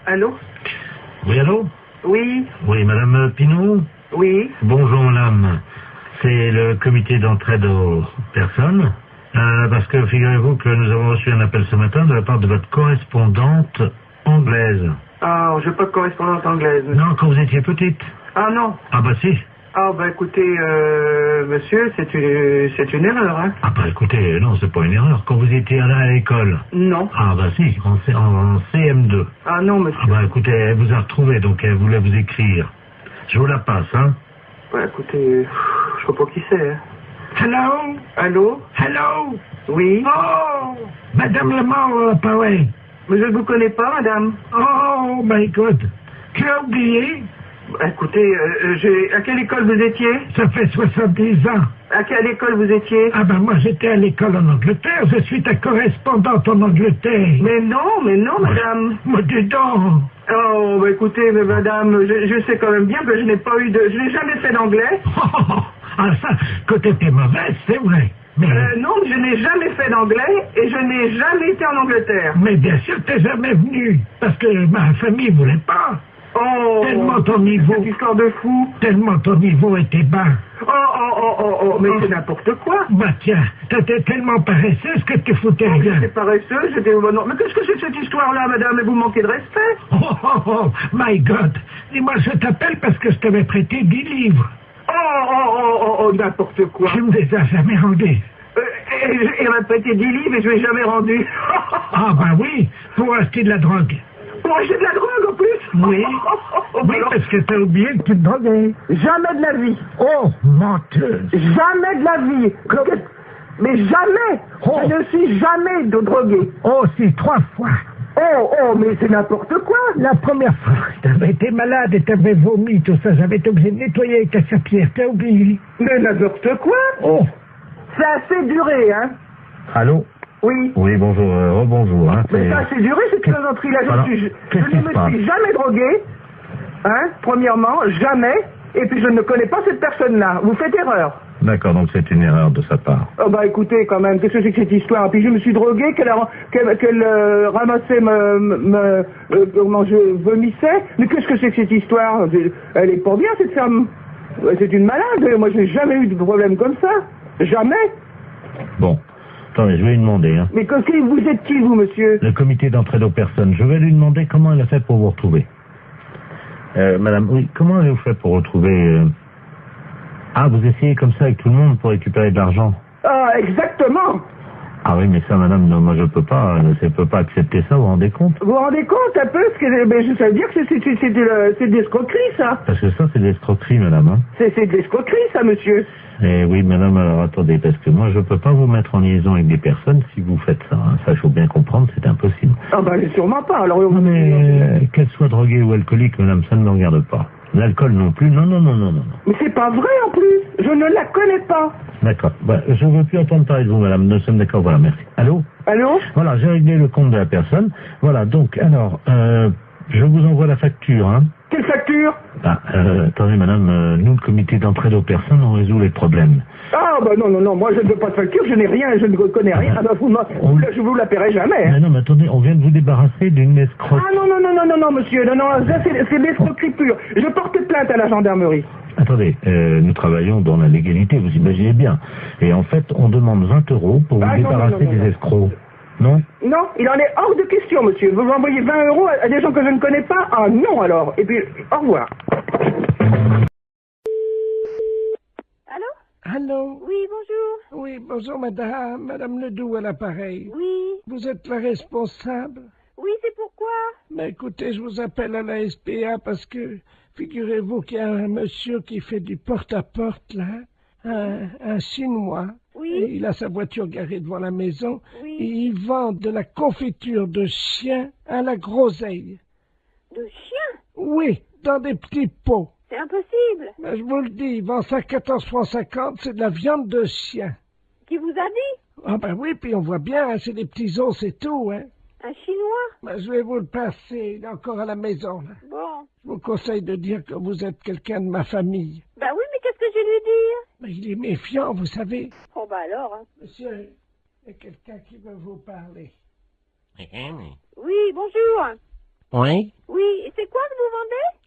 Allô? Oui, allô? Oui, Oui, madame Pinot? oui. Bonjour, madame. C'est le comité d'entraide aux personnes. Parce que figurez-vous que nous avons reçu un appel ce matin de la part de votre correspondante anglaise. Ah, j'ai pas de correspondante anglaise. Non, quand vous étiez petite. Ah non. Ah bah si. Ah bah écoutez, monsieur, c'est une erreur, hein? Ah bah écoutez, non, c'est pas une erreur. Quand vous étiez là à l'école. Non. Ah bah si, en CM2. Ah non, Ah monsieur. bah écoutez, elle vous a retrouvé, donc elle voulait vous écrire. Je vous la passe, hein. Bah écoutez, je sais pas qui c'est, hein. Hello? Allô? Hello? Oui? Oh! Madame Lemort, pareil. Mais je ne vous connais pas, madame. Oh my God! Tu as oublié? Bah écoutez, à quelle école vous étiez? Ça fait 70 ans. À quelle école vous étiez? Ah ben moi j'étais à l'école en Angleterre, je suis ta correspondante en Angleterre. Mais non, madame. Moi dis donc. Oh, bah écoutez, mais madame, je sais quand même bien que je n'ai jamais fait d'anglais. Ah ça, côté t'es mauvaise, c'est vrai. Mais, Non, je n'ai jamais fait d'anglais et je n'ai jamais été en Angleterre. mais bien sûr t'es jamais venu, parce que ma famille voulait pas. Oh, Tellement ton niveau, cette histoire de fou. tellement ton niveau était bas. Mais c'est n'importe quoi. Bah tiens, t'étais tellement paresseuse que tu foutais rien. J'étais paresseuse, non. Mais qu'est-ce que c'est que cette histoire-là, madame? Et vous manquez de respect. Oh, my God. Dis-moi, je t'appelle parce que je t'avais prêté 10 livres. N'importe quoi. Tu me les as jamais rendus. Il m'a prêté 10 livres et je ne l'ai jamais rendu. Ah, bah oui, pour acheter de la drogue. Pour acheter de la drogue, en plus? Oui. Oui, parce que t'as oublié que tu te droguais. Jamais de la vie. Oh, menteuse. Jamais de la vie. Mais jamais. Oh. Je ne suis jamais de drogué. Oh, si, 3 fois. Mais c'est n'importe quoi. La première fois, t'avais été malade et t'avais vomi, tout ça. J'avais été obligé de nettoyer avec ta serpillière. T'as oublié? Mais n'importe quoi. Oh. C'est assez duré, hein. Allô? Oui. Oui, bonjour, rebonjour. Hein, Mais ça a assez duré, cette plaisanterie-là. Je ne me suis jamais drogué. Hein, premièrement, jamais. Et puis je ne connais pas cette personne-là. Vous faites erreur. D'accord, donc c'est une erreur de sa part. Oh bah écoutez, quand même, qu'est-ce que c'est que cette histoire? Puis je me suis drogué, qu'elle ramassait comment je vomissais. Mais qu'est-ce que c'est que cette histoire? Elle est pas bien, cette femme. C'est une malade. Moi, je n'ai jamais eu de problème comme ça. Jamais. Bon, attendez, je vais lui demander. Hein. Mais vous êtes qui, vous, monsieur? Le comité d'entraide aux personnes. Je vais lui demander comment elle a fait pour vous retrouver. Madame, oui, comment avez-vous fait pour retrouver... Ah, vous essayez comme ça avec tout le monde pour récupérer de l'argent? Ah, exactement. Ah oui, mais ça, madame, non, moi je peux pas accepter ça, vous vous rendez compte? Vous vous rendez compte un peu ça veut dire que c'est de l'escroquerie, ça. Parce que ça, c'est de l'escroquerie, madame. Hein. C'est de l'escroquerie, ça, monsieur. Eh oui, madame, alors attendez, parce que moi je peux pas vous mettre en liaison avec des personnes si vous faites ça. Hein. Ça, il faut bien comprendre, c'est impossible. Ah bah, sûrement pas. Alors, non, mais qu'elle soit droguée ou alcoolique, madame, ça ne me regarde pas. L'alcool non plus, non. Mais c'est pas vrai, en plus. Je ne la connais pas. D'accord. Bah, je ne veux plus entendre parler de vous, madame. Nous sommes d'accord, voilà, merci. Allô? Allô? Voilà, j'ai réglé le compte de la personne. Voilà, donc, alors, je vous envoie la facture, hein. Quelle facture? Attendez, madame, nous, le comité d'entraide aux personnes, on résout les problèmes. Ah, bah non, moi je ne veux pas de facture, je n'ai rien, je ne connais rien. Ah, bah, je vous la paierai jamais. Hein. Mais non, mais attendez, on vient de vous débarrasser d'une escroque. Ah non, monsieur, non, ça c'est de l'escroquerie pure. Je porte plainte à la gendarmerie. Attendez, nous travaillons dans la légalité, vous imaginez bien. Et en fait, on demande 20 € pour vous débarrasser des escrocs. Non? Non, il en est hors de question, monsieur. Vous envoyez 20 € à des gens que je ne connais pas? Ah non, alors. Et puis, au revoir. Allô? Allô? Oui, bonjour. Oui, bonjour, madame Ledoux à l'appareil. Oui. Vous êtes la responsable? Oui, c'est pourquoi? Mais écoutez, je vous appelle à la SPA parce que, figurez-vous qu'il y a un monsieur qui fait du porte-à-porte, là, un Chinois. Oui. Et il a sa voiture garée devant la maison. Oui. Et il vend de la confiture de chien à la groseille. De chien? Oui, dans des petits pots. C'est impossible. Mais je vous le dis, il vend ça 14,50 €, c'est de la viande de chien. Qui vous a dit? Ah ben oui, puis on voit bien, hein, c'est des petits os, c'est tout, hein. Un Chinois? Ben, je vais vous le passer, il est encore à la maison, là. Bon. Je vous conseille de dire que vous êtes quelqu'un de ma famille. Ben oui, mais qu'est-ce que je vais lui dire? Mais il est méfiant, vous savez. Oh bah alors, hein. Monsieur, il y a quelqu'un qui veut vous parler. Oui, bonjour. Oui? Oui,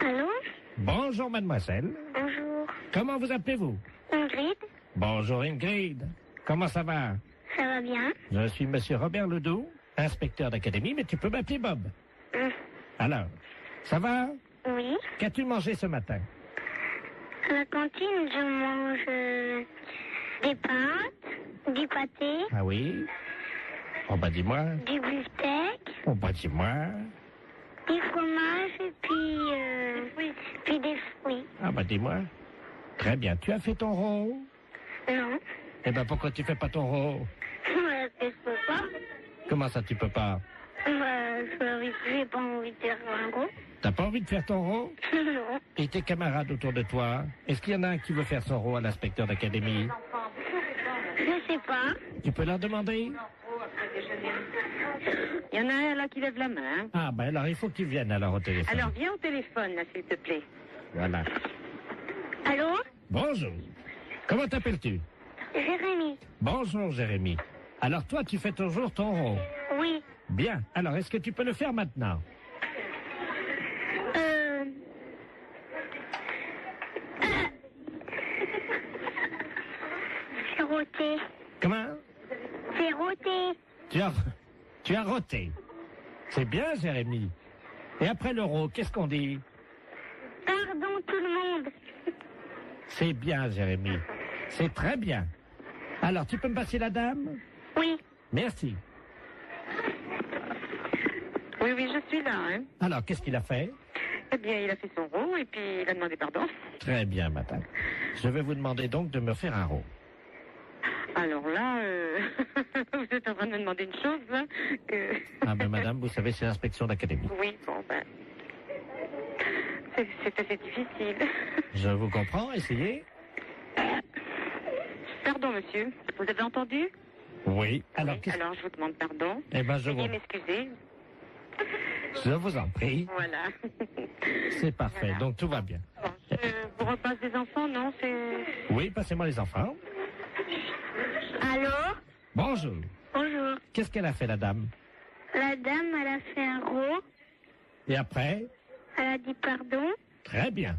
Allô? Bonjour, mademoiselle. Bonjour. Comment vous appelez-vous? Ingrid? Bonjour, Ingrid. Comment ça va? Ça va bien? Je suis monsieur Robert Ledoux, inspecteur d'académie, mais tu peux m'appeler Bob. Alors, ça va? Oui. Qu'as-tu mangé ce matin? À la cantine, je mange des pâtes, du pâté, Ah oui? Oh, bah dis-moi. du beefsteak, Oh, bah dis-moi. du fromage et puis des fruits. Ah, bah dis-moi. Très bien. Tu as fait ton rot? Non. Eh ben, pourquoi tu fais pas ton rot? Je peux pas. Comment ça, tu peux pas? J'ai pas envie de faire un gros. T'as pas envie de faire ton rot? Non. Et tes camarades autour de toi? Est-ce qu'il y en a un qui veut faire son rot à l'inspecteur d'académie? Je sais pas. Tu peux leur demander? Il y en a un là qui lève la main. Ah, ben alors, il faut qu'ils viennent alors au téléphone. Alors viens au téléphone là, s'il te plaît. Voilà. Allô? Bonjour. Comment t'appelles-tu? Jérémy? Bonjour, Jérémy. Alors, toi, tu fais toujours ton rot. Oui. Bien. Alors, est-ce que tu peux le faire maintenant? C'est roté. Comment? C'est roté. Tu as roté. C'est bien, Jérémy. Et après le rot, qu'est-ce qu'on dit? Pardon tout le monde. C'est bien, Jérémy. C'est très bien. Alors, tu peux me passer la dame? Oui. Merci. Oui, je suis là. Hein. Alors, qu'est-ce qu'il a fait? Eh bien, il a fait son rot et puis il a demandé pardon. Très bien, madame. Je vais vous demander donc de me faire un rot. Alors là, vous êtes en train de me demander une chose, hein, que... Ah ben, madame, vous savez, c'est l'inspection d'académie. Oui, bon, ben... C'est assez difficile. Je vous comprends, essayez. Pardon, monsieur. Vous avez entendu? Oui. Alors, Oui, alors je vous demande pardon. Eh ben, je Veuillez m'excuser. vous en prie. Voilà. C'est parfait, Voilà. donc tout va bien. Bon, je vous repasse des enfants, non? C'est... Oui, passez-moi les enfants. Allô? Bonjour. Bonjour. Qu'est-ce qu'elle a fait, la dame? La dame, elle a fait un rot. Et après? Elle a dit pardon. Très bien.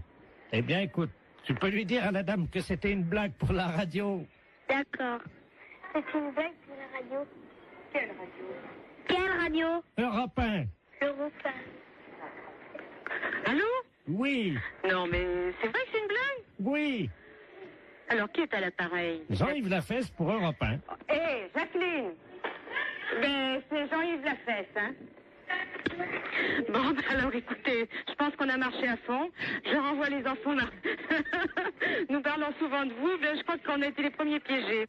Eh bien, écoute, tu peux lui dire à la dame que c'était une blague pour la radio. D'accord. C'est une blague pour la radio. Quelle radio? Quelle radio? Europe 1. Europe 1. Allô? Oui. Non, mais c'est vrai que c'est une blague? Oui. Alors, qui est à l'appareil? Jean-Yves Lafesse pour Europe 1. Hé, Jacqueline! Ben, c'est Jean-Yves Lafesse, hein? Bon, ben alors écoutez, je pense qu'on a marché à fond. Je renvoie les enfants là. Nous parlons souvent de vous, ben je crois qu'on a été les premiers piégés.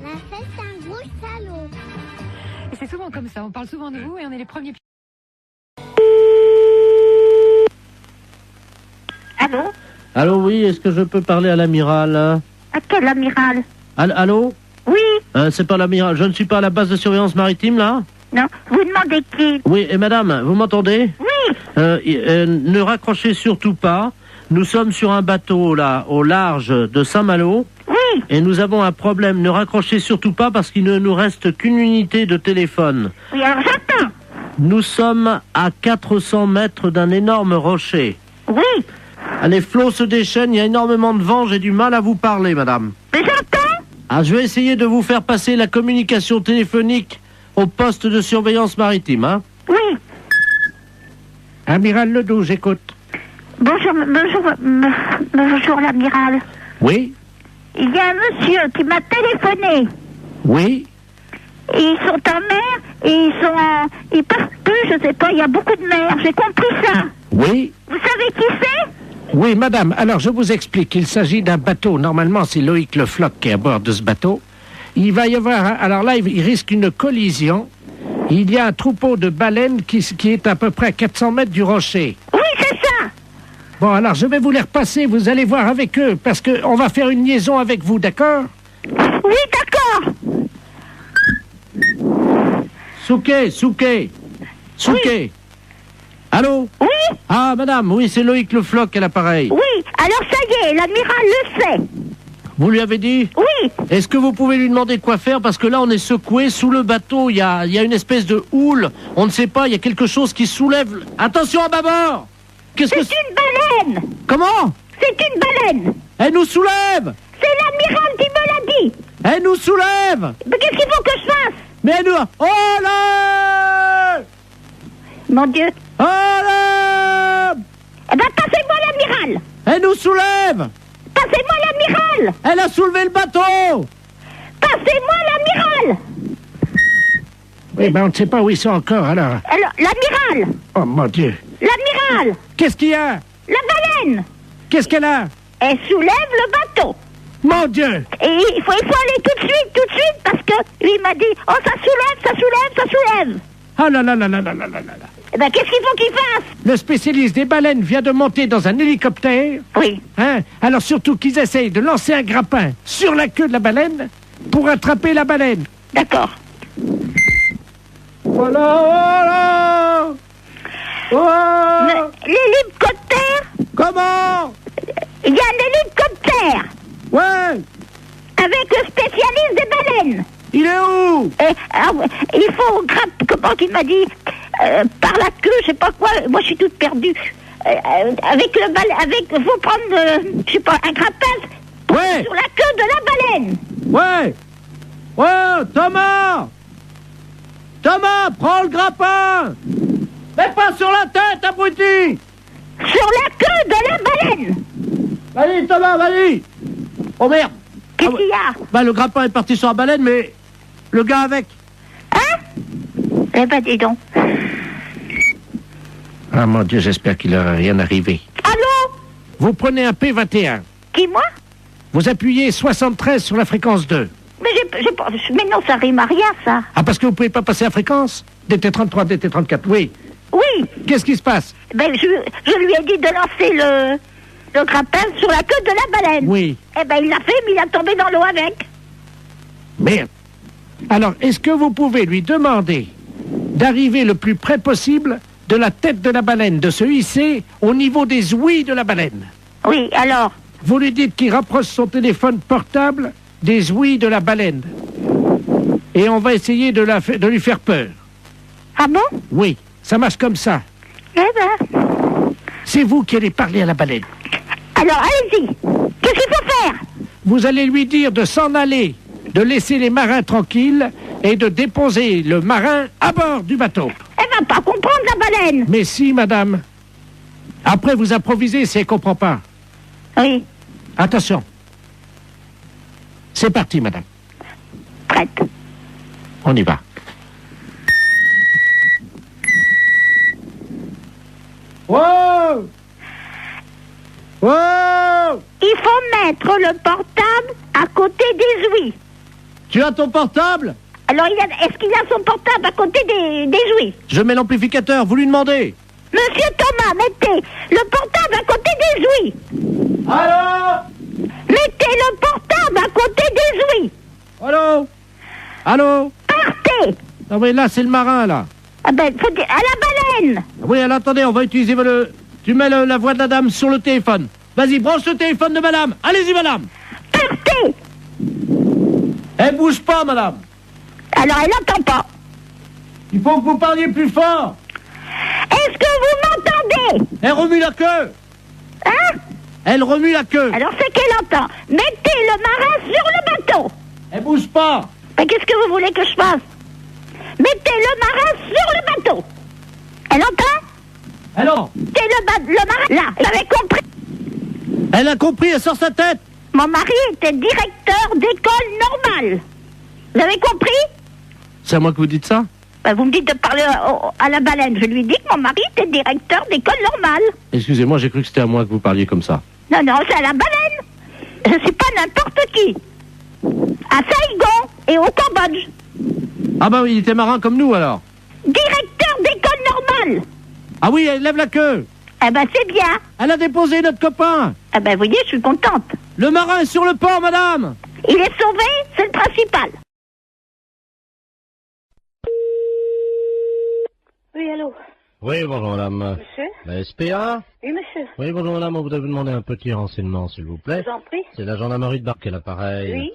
La fête, c'est un gros salaud. Et c'est souvent comme ça, on parle souvent de vous et on est les premiers. Allô? Allô, oui, est-ce que je peux parler à l'amiral? À quel amiral? Allô? Oui. C'est pas l'amiral, je ne suis pas à la base de surveillance maritime, là? Non. Vous demandez qui? Oui, et madame, vous m'entendez? Oui. Ne raccrochez surtout pas. Nous sommes sur un bateau, là, au large de Saint-Malo. Oui. Et nous avons un problème. Ne raccrochez surtout pas parce qu'il ne nous reste qu'une unité de téléphone. Oui, alors j'entends. Nous sommes à 400 mètres d'un énorme rocher. Oui. Les flots se déchaînent, il y a énormément de vent, j'ai du mal à vous parler, madame. Mais j'entends. Ah, je vais essayer de vous faire passer la communication téléphonique au poste de surveillance maritime, hein? Oui. Amiral Ledoux, j'écoute. Bonjour l'amiral. Oui? Il y a un monsieur qui m'a téléphoné. Oui? Ils sont en mer et ils peuvent plus, je sais pas, il y a beaucoup de mer, j'ai compris ça. Oui? Vous savez qui c'est? Oui, madame, alors je vous explique. Il s'agit d'un bateau. Normalement, c'est Loïc Le Floch qui est à bord de ce bateau. Il va y avoir... Alors là, il risque une collision. Il y a un troupeau de baleines qui est à peu près à 400 mètres du rocher. Oui, c'est ça. Bon, alors je vais vous les repasser. Vous allez voir avec eux, parce qu'on va faire une liaison avec vous, d'accord? Oui, d'accord. Souquet. Oui. Allô? Oui. Ah, madame, oui, c'est Loïc Le Floch à l'appareil. Oui, alors ça y est, l'amiral le sait. Vous lui avez dit? Oui. Est-ce que vous pouvez lui demander quoi faire? Parce que là, on est secoué sous le bateau. Il y a une espèce de houle. On ne sait pas, il y a quelque chose qui soulève. Attention à bâbord! Qu'est-ce que C'est une baleine. Comment? C'est une baleine. Elle nous soulève! C'est l'amiral qui me l'a dit. Elle nous soulève! Mais qu'est-ce qu'il faut que je fasse? Mais elle nous... Oh là! Mon Dieu. Oh là! Eh ben, passez-moi l'amiral. Elle nous soulève! Passez-moi l'amiral. Elle a soulevé le bateau! Passez-moi l'amiral. Oui, ben on ne sait pas où ils sont encore, alors. Alors, l'amiral. Oh, mon Dieu. L'amiral. Qu'est-ce qu'il y a? La baleine. Qu'est-ce qu'elle a? Elle soulève le bateau. Mon Dieu! Et il faut aller tout de suite, parce que lui m'a dit, oh, ça soulève. Ah là là là là là là là là. Eh ben, qu'est-ce qu'il faut qu'il fasse? Le spécialiste des baleines vient de monter dans un hélicoptère. Oui. Hein? Alors surtout qu'ils essayent de lancer un grappin sur la queue de la baleine pour attraper la baleine. D'accord. Voilà, voilà! Oh! L'hélicoptère? Comment? Il y a un hélicoptère Ouais! avec le spécialiste des baleines. Il est où? Et, alors, il faut comment il m'a dit, par la queue, je sais pas quoi. Moi, je suis toute perdue. Avec le faut prendre, je sais pas, un grappin Ouais! sur la queue de la baleine. Ouais! Ouais! Thomas! Thomas, prends le grappin! Mais pas sur la tête, abruti! Sur la queue de la baleine. Vas-y, Thomas, vas-y! Oh merde! Qu'est-ce qu'il y a? Bah, le grappin est parti sur la baleine, mais le gars avec. Hein? Eh ben, dis donc. Ah, mon Dieu, j'espère qu'il n'aura rien arrivé. Allô? Vous prenez un P21. Qui, moi? Vous appuyez 73 sur la fréquence 2. Mais j'ai pas... Mais non, ça rime à rien, ça. Ah, parce que vous pouvez pas passer la fréquence? DT33, DT34, oui. Oui. Qu'est-ce qui se passe? Ben, je lui ai dit de lancer le grappin sur la queue de la baleine. Oui. Eh ben, il l'a fait, mais il a tombé dans l'eau avec. Merde. Alors, est-ce que vous pouvez lui demander d'arriver le plus près possible de la tête de la baleine, de se hisser au niveau des ouïes de la baleine? Oui, alors? Vous lui dites qu'il rapproche son téléphone portable des ouïes de la baleine. Et on va essayer de lui faire peur. Ah bon? Oui, ça marche comme ça. Eh ben... C'est vous qui allez parler à la baleine. Alors, allez-y. Qu'est-ce qu'il faut faire? Vous allez lui dire de s'en aller, de laisser les marins tranquilles et de déposer le marin à bord du bateau. Elle va pas comprendre, la baleine. Mais si, madame. Après, vous improvisez si elle comprend pas. Oui. Attention. C'est parti, madame. Prête. On y va. Wow! Wow! Il faut mettre le portable à côté des ouïes. Tu as ton portable? Alors, est-ce qu'il a son portable à côté des ouïes? Je mets l'amplificateur, vous lui demandez. Monsieur Thomas, mettez le portable à côté des ouïes. Allô? Mettez le portable à côté des ouïes. Allô? Allô? Partez. Non mais là, c'est le marin, là. Ah ben, faut dire, à la baleine. Oui, alors attendez, on va utiliser Tu mets la voix de la dame sur le téléphone. Vas-y, branche le téléphone de madame. Allez-y, madame. Partez. Elle bouge pas, madame. Alors, elle n'entend pas. Il faut que vous parliez plus fort. Est-ce que vous m'entendez? Elle remue la queue. Hein? Elle remue la queue. Alors, c'est qu'elle entend. Mettez le marin sur le bateau. Elle bouge pas. Mais qu'est-ce que vous voulez que je fasse? Mettez le marin sur le bateau. Elle entend? Alors? Mettez le marin là. Vous avez compris? Elle a compris, elle sort sa tête. Mon mari était directeur d'école normale. Vous avez compris? C'est à moi que vous dites ça? Ben, vous me dites de parler à la baleine. Je lui dis que mon mari était directeur d'école normale. Excusez-moi, j'ai cru que c'était à moi que vous parliez comme ça. Non, non, c'est à la baleine. Je suis pas n'importe qui. À Saigon et au Cambodge. Ah bah oui, il était marin comme nous alors. Directeur d'école normale. Ah oui, elle lève la queue. Eh ben, c'est bien. Elle a déposé notre copain. Eh ben, vous voyez, je suis contente. Le marin est sur le port, madame. Il est sauvé, c'est le principal. Oui, allô? Oui, bonjour madame. Monsieur? La SPA? Oui, monsieur. Oui, bonjour madame, on voudrait vous demander un petit renseignement, s'il vous plaît. Je vous en prie. C'est la gendarmerie de Barque, l'appareil. Oui.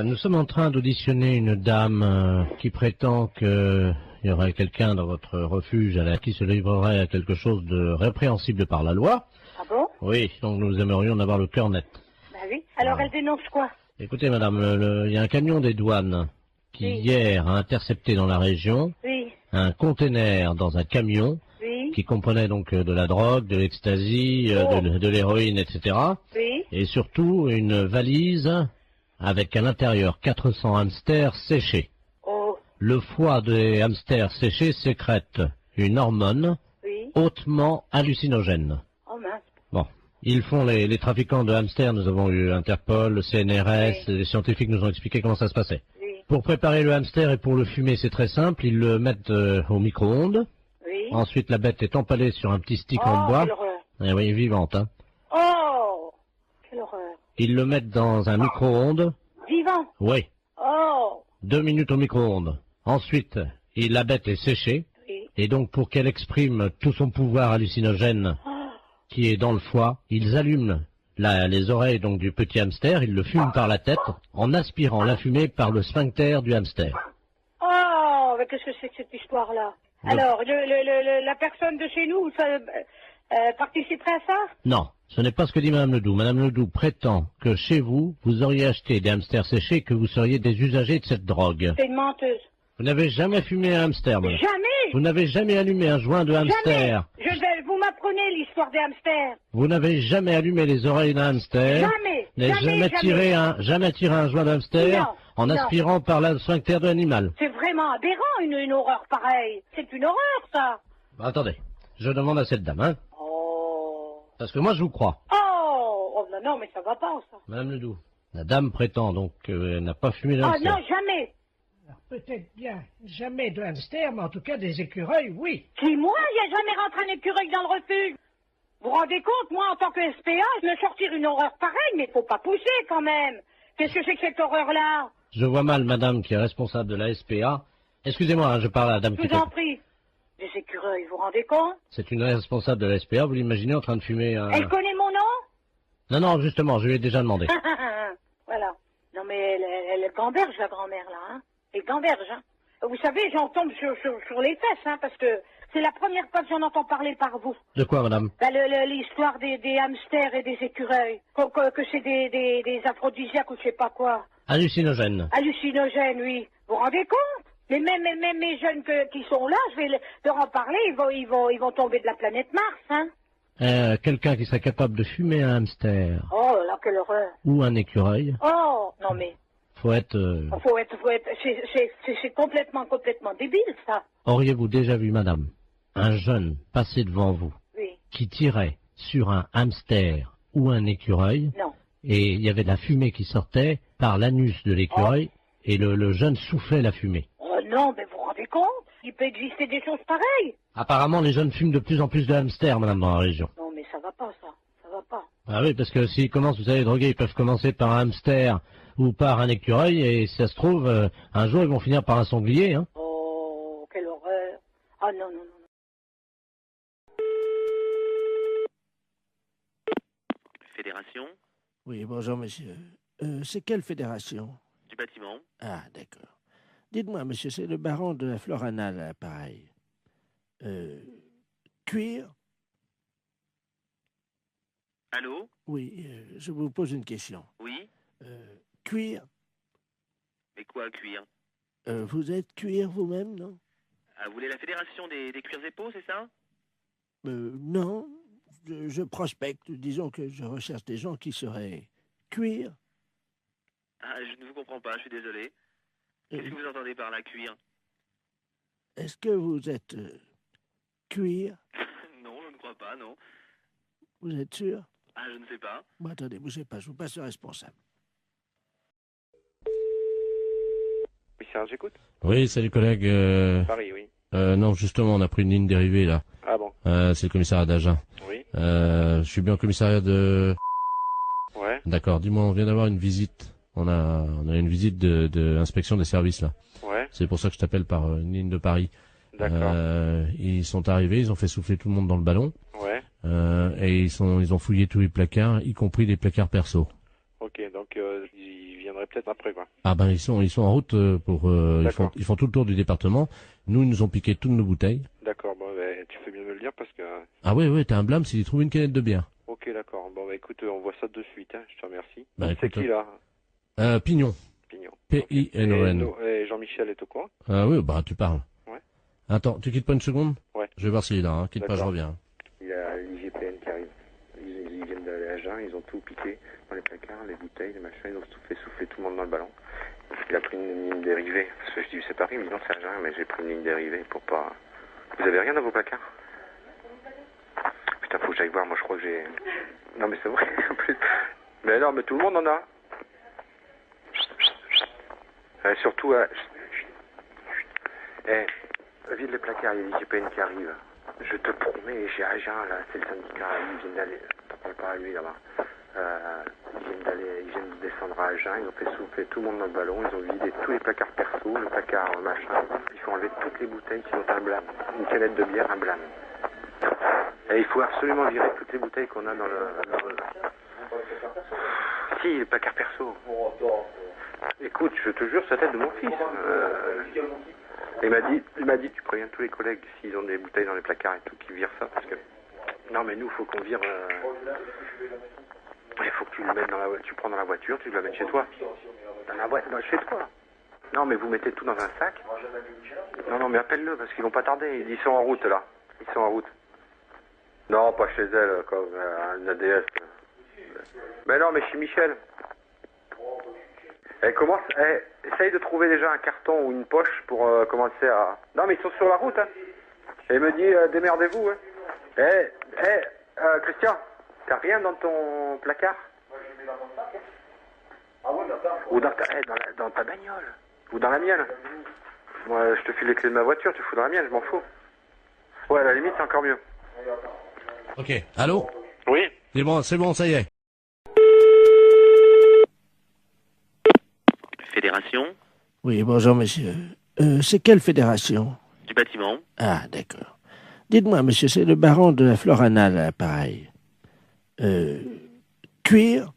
Nous sommes en train d'auditionner une dame qui prétend que il y aurait quelqu'un dans votre refuge qui se livrerait à quelque chose de répréhensible par la loi. Ah bon? Oui, donc nous aimerions en avoir le cœur net. Bah oui. Alors, elle dénonce quoi? Écoutez madame, il y a un camion des douanes qui Oui. hier a intercepté dans la région Oui. un conteneur dans un camion Oui. qui comprenait donc de la drogue, de l'ecstasy, Oh. de l'héroïne, etc. Oui. Et surtout une valise avec à l'intérieur 400 hamsters séchés. Oh. Le foie des hamsters séchés sécrète une hormone Oui. hautement hallucinogène. Oh mince. Bon, ils font les trafiquants de hamsters, nous avons eu Interpol, le CNRS, Oui. les scientifiques nous ont expliqué comment ça se passait. Oui. Pour préparer le hamster et pour le fumer, c'est très simple, ils le mettent au micro-ondes. Oui. Ensuite, la bête est empalée sur un petit stick en Oh, bois. quelle horreur. Eh oui, vivante, hein. Oh. Quelle horreur. Ils le mettent dans un micro-ondes. Vivant. Oui, Oh. 2 minutes au micro-ondes. Ensuite, la bête est séchée. Oui. Et donc, pour qu'elle exprime tout son pouvoir hallucinogène Oh. qui est dans le foie, ils allument les oreilles donc du petit hamster, ils le fument par la tête en aspirant la fumée par le sphincter du hamster. Oh. Mais qu'est-ce que c'est que cette histoire-là? Le- Alors, la personne de chez nous, ça, participerait à ça? Non, ce n'est pas ce que dit Madame Ledoux. Madame Ledoux prétend que chez vous, vous auriez acheté des hamsters séchés, que vous seriez des usagers de cette drogue. C'est une menteuse. Vous n'avez jamais fumé un hamster, madame. Jamais. Vous n'avez jamais allumé un joint de hamster. Jamais. Vous m'apprenez l'histoire des hamsters. Vous n'avez jamais allumé les oreilles d'un hamster. Jamais. N'avez jamais tiré un joint de hamster Non, en non. aspirant par le sphincter de l'animal. C'est vraiment aberrant, une horreur pareille. C'est une horreur, ça. Attendez, je demande à cette dame, hein. Oh. Parce que moi je vous crois. Oh, non, mais ça va pas, ça. Madame Ledoux, la dame prétend donc qu'elle n'a pas fumé de Ah hamster. non, jamais. Peut-être bien jamais de hamster, mais en tout cas des écureuils, oui. Qui, moi, il n'y a jamais rentré un écureuil dans le refuge. Vous vous rendez compte, moi, en tant que SPA, je me sortir une horreur pareille, mais faut pas pousser, quand même. Qu'est-ce que c'est que cette horreur-là? Je vois mal madame qui est responsable de la SPA. Excusez-moi, hein, je parle à la dame Je qui vous en prie. Des écureuils, vous vous rendez compte? C'est une responsable de la SPA, vous l'imaginez en train de fumer un... Elle connaît mon nom? Non, non, justement, je lui ai déjà demandé. Voilà. Non, mais elle gamberge, la grand-mère, là, hein. Elle gamberge, hein. Vous savez, j'en tombe sur les fesses, hein, parce que c'est la première fois que j'en entends parler par vous. De quoi, madame? Bah, l'histoire des hamsters et des écureuils. Que c'est des aphrodisiaques ou je sais pas quoi. Hallucinogène. Hallucinogènes, oui. Vous vous rendez compte? Mais même mes jeunes qui sont là, je vais leur en parler, ils vont tomber de la planète Mars, hein. Quelqu'un qui serait capable de fumer un hamster Oh là là, quelle horreur. ou un écureuil, Oh, non mais, faut être... c'est complètement débile, ça. Auriez-vous déjà vu, madame, un jeune passer devant vous Oui. qui tirait sur un hamster ou un écureuil Non. et il y avait de la fumée qui sortait par l'anus de l'écureuil et le jeune soufflait la fumée? Oh non, mais vous vous rendez compte? Il peut exister des choses pareilles. Apparemment, les jeunes fument de plus en plus de hamsters, madame, dans la région. Non, mais ça va pas, ça. Ça va pas. Ah oui, parce que s'ils commencent, vous savez, droguer, ils peuvent commencer par un hamster ou par un écureuil, et si ça se trouve, un jour, ils vont finir par un sanglier, hein. Oh, quelle horreur. Ah non, non, non. Fédération Oui, bonjour, monsieur. C'est quelle fédération? du bâtiment. Ah, d'accord. Dites-moi, monsieur, c'est le baron de la Florana, là, pareil. Cuir? Allô? Oui, je vous pose une question. Oui? Cuir? Mais quoi, cuir? Vous êtes cuir vous-même, non? Ah, vous voulez la fédération des cuirs et peaux, c'est ça? Non. Je prospecte. Disons que je recherche des gens qui seraient cuir. Ah, je ne vous comprends pas, je suis désolé. Qu'est-ce que vous entendez par la cuir? Est-ce que vous êtes cuir? Non, je ne crois pas, non. Vous êtes sûr? Ah, je ne sais pas. Bon, attendez, bougez pas, je vous passe le responsable. Oui, Serge, j'écoute. Oui, salut collègue. Paris, oui. Non, justement, on a pris une ligne dérivée, là. Ah bon? C'est le commissariat d'Agen. Oui. Je suis bien au commissariat de... Ouais. D'accord, dis-moi, on vient d'avoir une visite. On a une visite de inspection des services, là. Ouais. C'est pour ça que je t'appelle par une ligne de Paris. D'accord. Ils sont arrivés, ils ont fait souffler tout le monde dans le ballon. Ouais. Et ils ont fouillé tous les placards, y compris les placards perso. Ok, donc ils viendraient peut-être après, quoi. Ah ben ils sont en route pour ils font tout le tour du département. Nous ils nous ont piqué toutes nos bouteilles. D'accord, bon, bah, tu fais bien de me le dire parce que... Ah ouais, t'as un blâme s'ils trouvent une canette de bière. Ok, d'accord. Bon, bah écoute, on voit ça de suite, hein. Je te remercie. Bah, c'est écoute, qui, là? Pignon. Pignon. P-I-N-O-N. Et Jean-Michel est au courant? Ah oui, bah tu parles. Ouais. Attends, tu quittes pas une seconde? Ouais. Je vais voir s'il est là, hein. Quitte pas, je reviens. Il y a l'IGPN qui arrive. Ils viennent d'aller à Jeun, ils ont tout piqué dans les placards, les bouteilles, les machins, ils ont tout fait souffler tout le monde dans le ballon. Il a pris une ligne dérivée. Parce que je dis, c'est Paris, il me dit non, c'est à Jeun, mais j'ai pris une ligne dérivée pour pas... Vous avez rien dans vos placards? Putain, faut que j'aille voir, moi je crois que j'ai... Non mais c'est vrai, en plus. Mais non, mais tout le monde en a. Surtout, vide les placards, il y a l'IGPN qui arrive. Je te promets, j'ai Agen, là, c'est le syndicat, ils viennent d'aller, t'en parles pas à lui là-bas. Ils viennent de descendre à Agen, ils ont fait souffler tout le monde dans le ballon, ils ont vidé tous les placards perso, le placard machin. Il faut enlever toutes les bouteilles qui ont un blâme. Une canette de bière, un blâme. Et il faut absolument virer toutes les bouteilles qu'on a dans le... Si, les placards perso. Écoute, je te jure, c'est la tête de mon fils. Il m'a dit, tu préviens tous les collègues s'ils ont des bouteilles dans les placards et tout, qu'ils virent ça, parce que... Non, mais nous, faut qu'on vire... Il faut que tu le mettes dans la voiture, tu prends dans la voiture, tu le mets chez toi. Dans la voiture, chez toi. Non, mais vous mettez tout dans un sac. Non, mais appelle-le, parce qu'ils vont pas tarder. Ils sont en route, là. Ils sont en route. Non, pas chez elle, comme un ADS. Mais non, mais chez Michel. Essaye de trouver déjà un carton ou une poche pour commencer à... Non, mais ils sont sur la route, hein. Et il me dit, démerdez-vous, hein. Christian, t'as rien dans ton placard? Moi, je mets dans mon sac, hein. Ah ouais, ou dans ta bagnole. Ou dans la mienne. Moi, je te file les clés de ma voiture, tu fous dans la mienne, je m'en fous. Ouais, à la limite, c'est encore mieux. Ok, allô? Oui. C'est bon, ça y est. Fédération? Oui, bonjour monsieur. C'est quelle fédération? Du bâtiment. Ah, d'accord. Dites-moi, monsieur, c'est le baron de la Florana, à l'appareil. Cuir?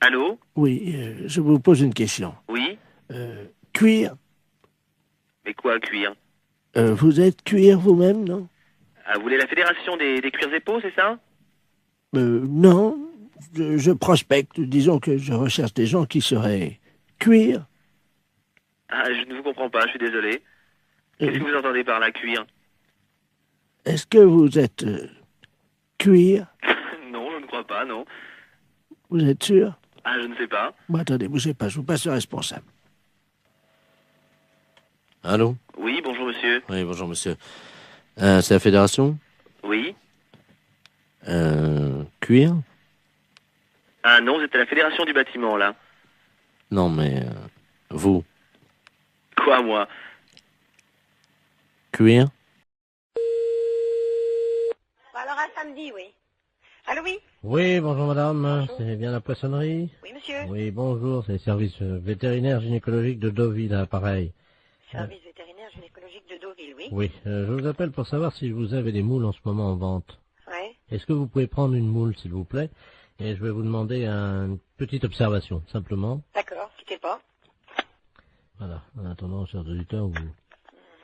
Allô? Oui, je vous pose une question. Oui? Cuir? Mais quoi, cuir? Vous êtes cuir vous-même, non? Ah, vous voulez la fédération des cuirs et peaux, c'est ça? Non. Je prospecte. Disons que je recherche des gens qui seraient cuir. Ah, je ne vous comprends pas, je suis désolé. Qu'est-ce que vous entendez par la cuir? Est-ce que vous êtes cuir? Non, je ne crois pas, non. Vous êtes sûr? Ah, je ne sais pas. Bon, attendez, bougez pas, je vous passe le responsable. Allô? Oui, bonjour monsieur. Oui, bonjour monsieur. C'est la fédération? Oui. Cuir? Ah non, vous êtes à la fédération du bâtiment, là. Non, mais vous? Quoi, moi? Cuir? Alors à samedi, oui. Allô, oui? Oui, bonjour madame, c'est bien la poissonnerie? Oui, monsieur. Oui, bonjour, c'est le service vétérinaire gynécologique de Deauville, à pareil. Service vétérinaire gynécologique de Deauville, oui. Oui, je vous appelle pour savoir si vous avez des moules en ce moment en vente. Oui. Est-ce que vous pouvez prendre une moule, s'il vous plaît? Et je vais vous demander une petite observation, simplement. D'accord, quittez pas. Voilà, en attendant, chers auditeurs, vous...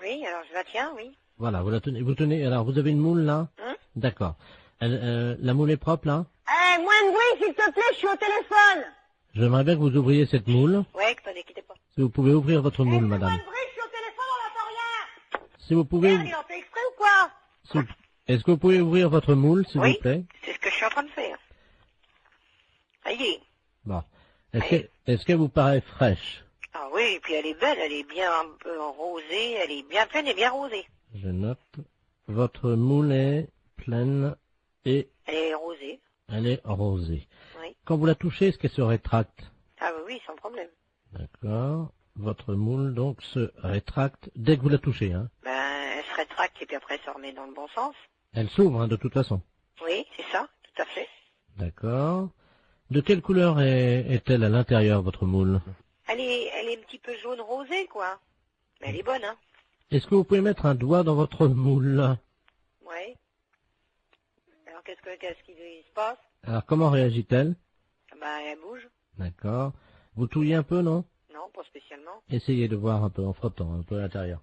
Oui, alors je la tiens, oui. Voilà, vous la tenez, vous tenez, alors vous avez une moule là? D'accord. La moule est propre là? Moins de bruit, s'il te plaît, je suis au téléphone. J'aimerais bien que vous ouvriez cette moule. Oui, attendez, quittez pas. Si vous pouvez ouvrir votre moule, madame. Moins de bruit, je suis au téléphone, on n'entend rien. Si vous pouvez... Merde, il en fait exprès ou quoi? Est-ce que vous pouvez ouvrir votre moule, s'il vous plaît? C'est ce que je suis en train de faire. Ça y est. Bon. Est-ce qu'elle vous paraît fraîche? Ah oui, et puis elle est belle, elle est bien un peu rosée, elle est bien pleine et bien rosée. Je note. Votre moule est pleine et... Elle est rosée. Elle est rosée. Oui. Quand vous la touchez, est-ce qu'elle se rétracte? Ah oui, sans problème. D'accord. Votre moule, donc, se rétracte dès que vous la touchez, hein? Ben, elle se rétracte et puis après elle se remet dans le bon sens. Elle s'ouvre, hein, de toute façon. Oui, c'est ça, tout à fait. D'accord. De quelle couleur est-elle à l'intérieur, votre moule? Elle est un petit peu jaune rosée, quoi. Mais elle est bonne, hein. Est-ce que vous pouvez mettre un doigt dans votre moule? Oui. Alors, qu'est-ce qui se passe? Alors, comment réagit-elle? Bah, elle bouge. D'accord. Vous touillez un peu, non? Non, pas spécialement. Essayez de voir un peu en frottant, un peu à l'intérieur.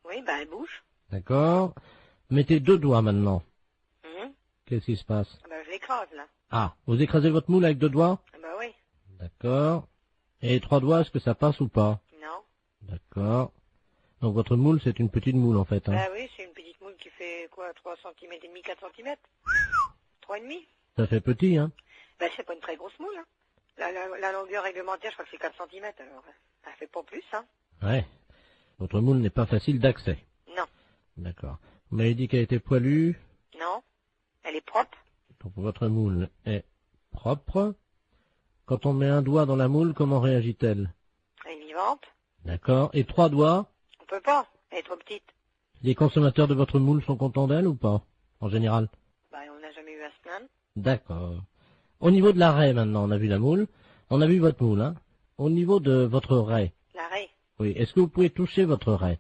Oui, bah, elle bouge. D'accord. Mettez 2 doigts maintenant. Mhm. Qu'est-ce qui se passe? Bah, je l'écrase, là. Ah, vous écrasez votre moule avec 2 doigts? Bah oui. D'accord. Et 3 doigts, est-ce que ça passe ou pas? Non. D'accord. Donc votre moule, c'est une petite moule en fait. Hein. Bah oui, c'est une petite moule qui fait quoi, 3 cm et demi, 4 cm 3,5. Ça fait petit, hein? Bah c'est pas une très grosse moule, hein. La longueur réglementaire, je crois que c'est 4 cm, alors ça fait pas plus, hein. Ouais. Votre moule n'est pas facile d'accès. Non. D'accord. Vous m'avez dit qu'elle était poilue? Non. Elle est propre. Donc votre moule est propre. Quand on met un doigt dans la moule, comment réagit-elle? Elle est vivante. D'accord. Et 3 doigts? On peut pas, elle est trop petite. Les consommateurs de votre moule sont contents d'elle ou pas? En général? Bah on n'a jamais eu à se plaindre. D'accord. Au niveau de la raie maintenant, on a vu la moule. On a vu votre moule, hein? Au niveau de votre raie. La raie. Oui. Est-ce que vous pouvez toucher votre raie?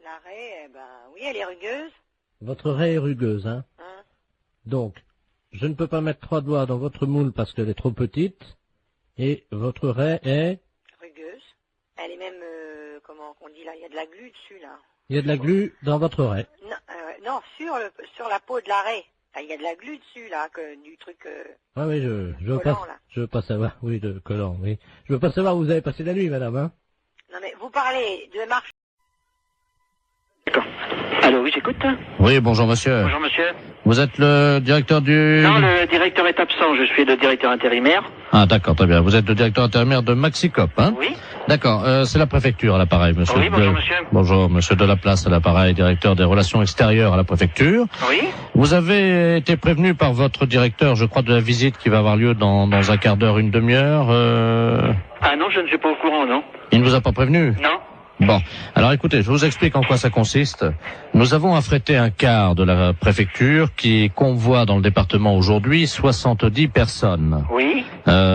La raie, eh ben oui, elle est rugueuse. Votre raie est rugueuse, hein? Donc, je ne peux pas mettre 3 doigts dans votre moule parce qu'elle est trop petite. Et votre raie est? Rugueuse. Elle est même, comment on dit là, il y a de la glu dessus, là. Il y a de la glu dans votre raie. Non, non, sur la peau de la raie. Il y a de la glu dessus, là, du truc... Ah oui, je veux collant, pas, là. je veux pas savoir, oui, de collant, oui. Je veux pas savoir où vous avez passé la nuit, madame, hein? Non mais, vous parlez de marche... Allô, oui, j'écoute. Oui, bonjour monsieur. Bonjour monsieur. Vous êtes le directeur du... Non, le directeur est absent, je suis le directeur intérimaire. Ah d'accord, très bien. Vous êtes le directeur intérimaire de Maxicop, hein? Oui. D'accord, c'est la préfecture à l'appareil, monsieur. Oui, bonjour monsieur. Bonjour, monsieur Delaplace à l'appareil, directeur des relations extérieures à la préfecture. Oui. Vous avez été prévenu par votre directeur, je crois, de la visite qui va avoir lieu dans un quart d'heure, une demi-heure. Ah non, je ne suis pas au courant, non. Il ne vous a pas prévenu? Non. Bon, alors écoutez, je vous explique en quoi ça consiste. Nous avons affrété un car de la préfecture qui convoie dans le département aujourd'hui 70 personnes. Oui.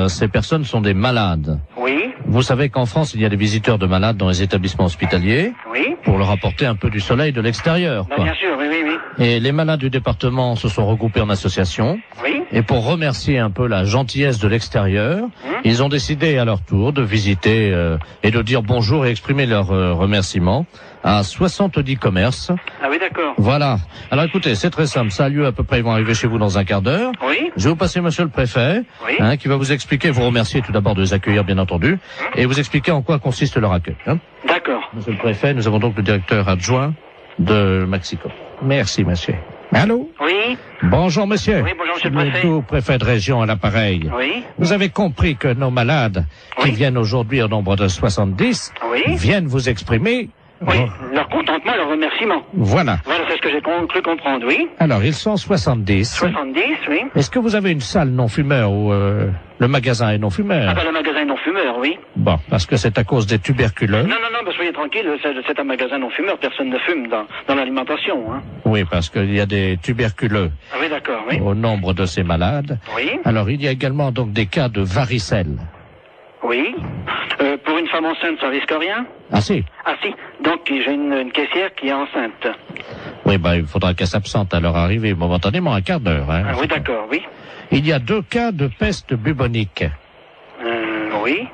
Ces personnes sont des malades. Oui. Vous savez qu'en France, il y a des visiteurs de malades dans les établissements hospitaliers. Oui. Pour leur apporter un peu du soleil de l'extérieur. Bah, bien sûr, oui, oui, oui. Et les malades du département se sont regroupés en association. Oui. Et pour remercier un peu la gentillesse de l'extérieur, ils ont décidé à leur tour de visiter et de dire bonjour et exprimer leur remerciement à 70 commerces. Ah oui, d'accord. Voilà. Alors écoutez, c'est très simple. Ça a lieu à peu près, ils vont arriver chez vous dans un quart d'heure. Oui. Je vais vous passer monsieur le préfet, oui. Qui va vous expliquer, vous remercier tout d'abord de les accueillir, bien entendu, et vous expliquer en quoi consiste leur accueil. Hein. D'accord. Monsieur le préfet, nous avons donc le directeur adjoint de Maxicop. Merci, monsieur. Allô? Oui. Bonjour, monsieur. Oui, bonjour, monsieur le préfet. Le préfet de région à l'appareil. Oui. Vous avez compris que nos malades, qui viennent aujourd'hui au nombre de 70, viennent vous exprimer... Oui, leur contentement, leur remerciement. Voilà. Voilà, c'est ce que j'ai cru comprendre, oui. Alors, ils sont 70. 70, oui. Est-ce que vous avez une salle non-fumeur ou le magasin est non-fumeur? Ah ben, le magasin est non-fumeur, oui. Bon, parce que c'est à cause des tuberculeux. Non, non, non, ben, soyez tranquille, c'est un magasin non-fumeur, personne ne fume dans l'alimentation, hein. Oui, parce qu'il y a des tuberculeux. Ah oui, d'accord, oui. Au nombre de ces malades. Oui. Alors, il y a également donc des cas de varicelle. Oui. Pour une femme enceinte, ça risque rien? Ah si. Ah si. Donc j'ai une caissière qui est enceinte. Oui, ben il faudra qu'elle s'absente à leur arrivée momentanément, un quart d'heure. Hein, oui, d'accord, oui. Il y a 2 cas de peste bubonique. Oui.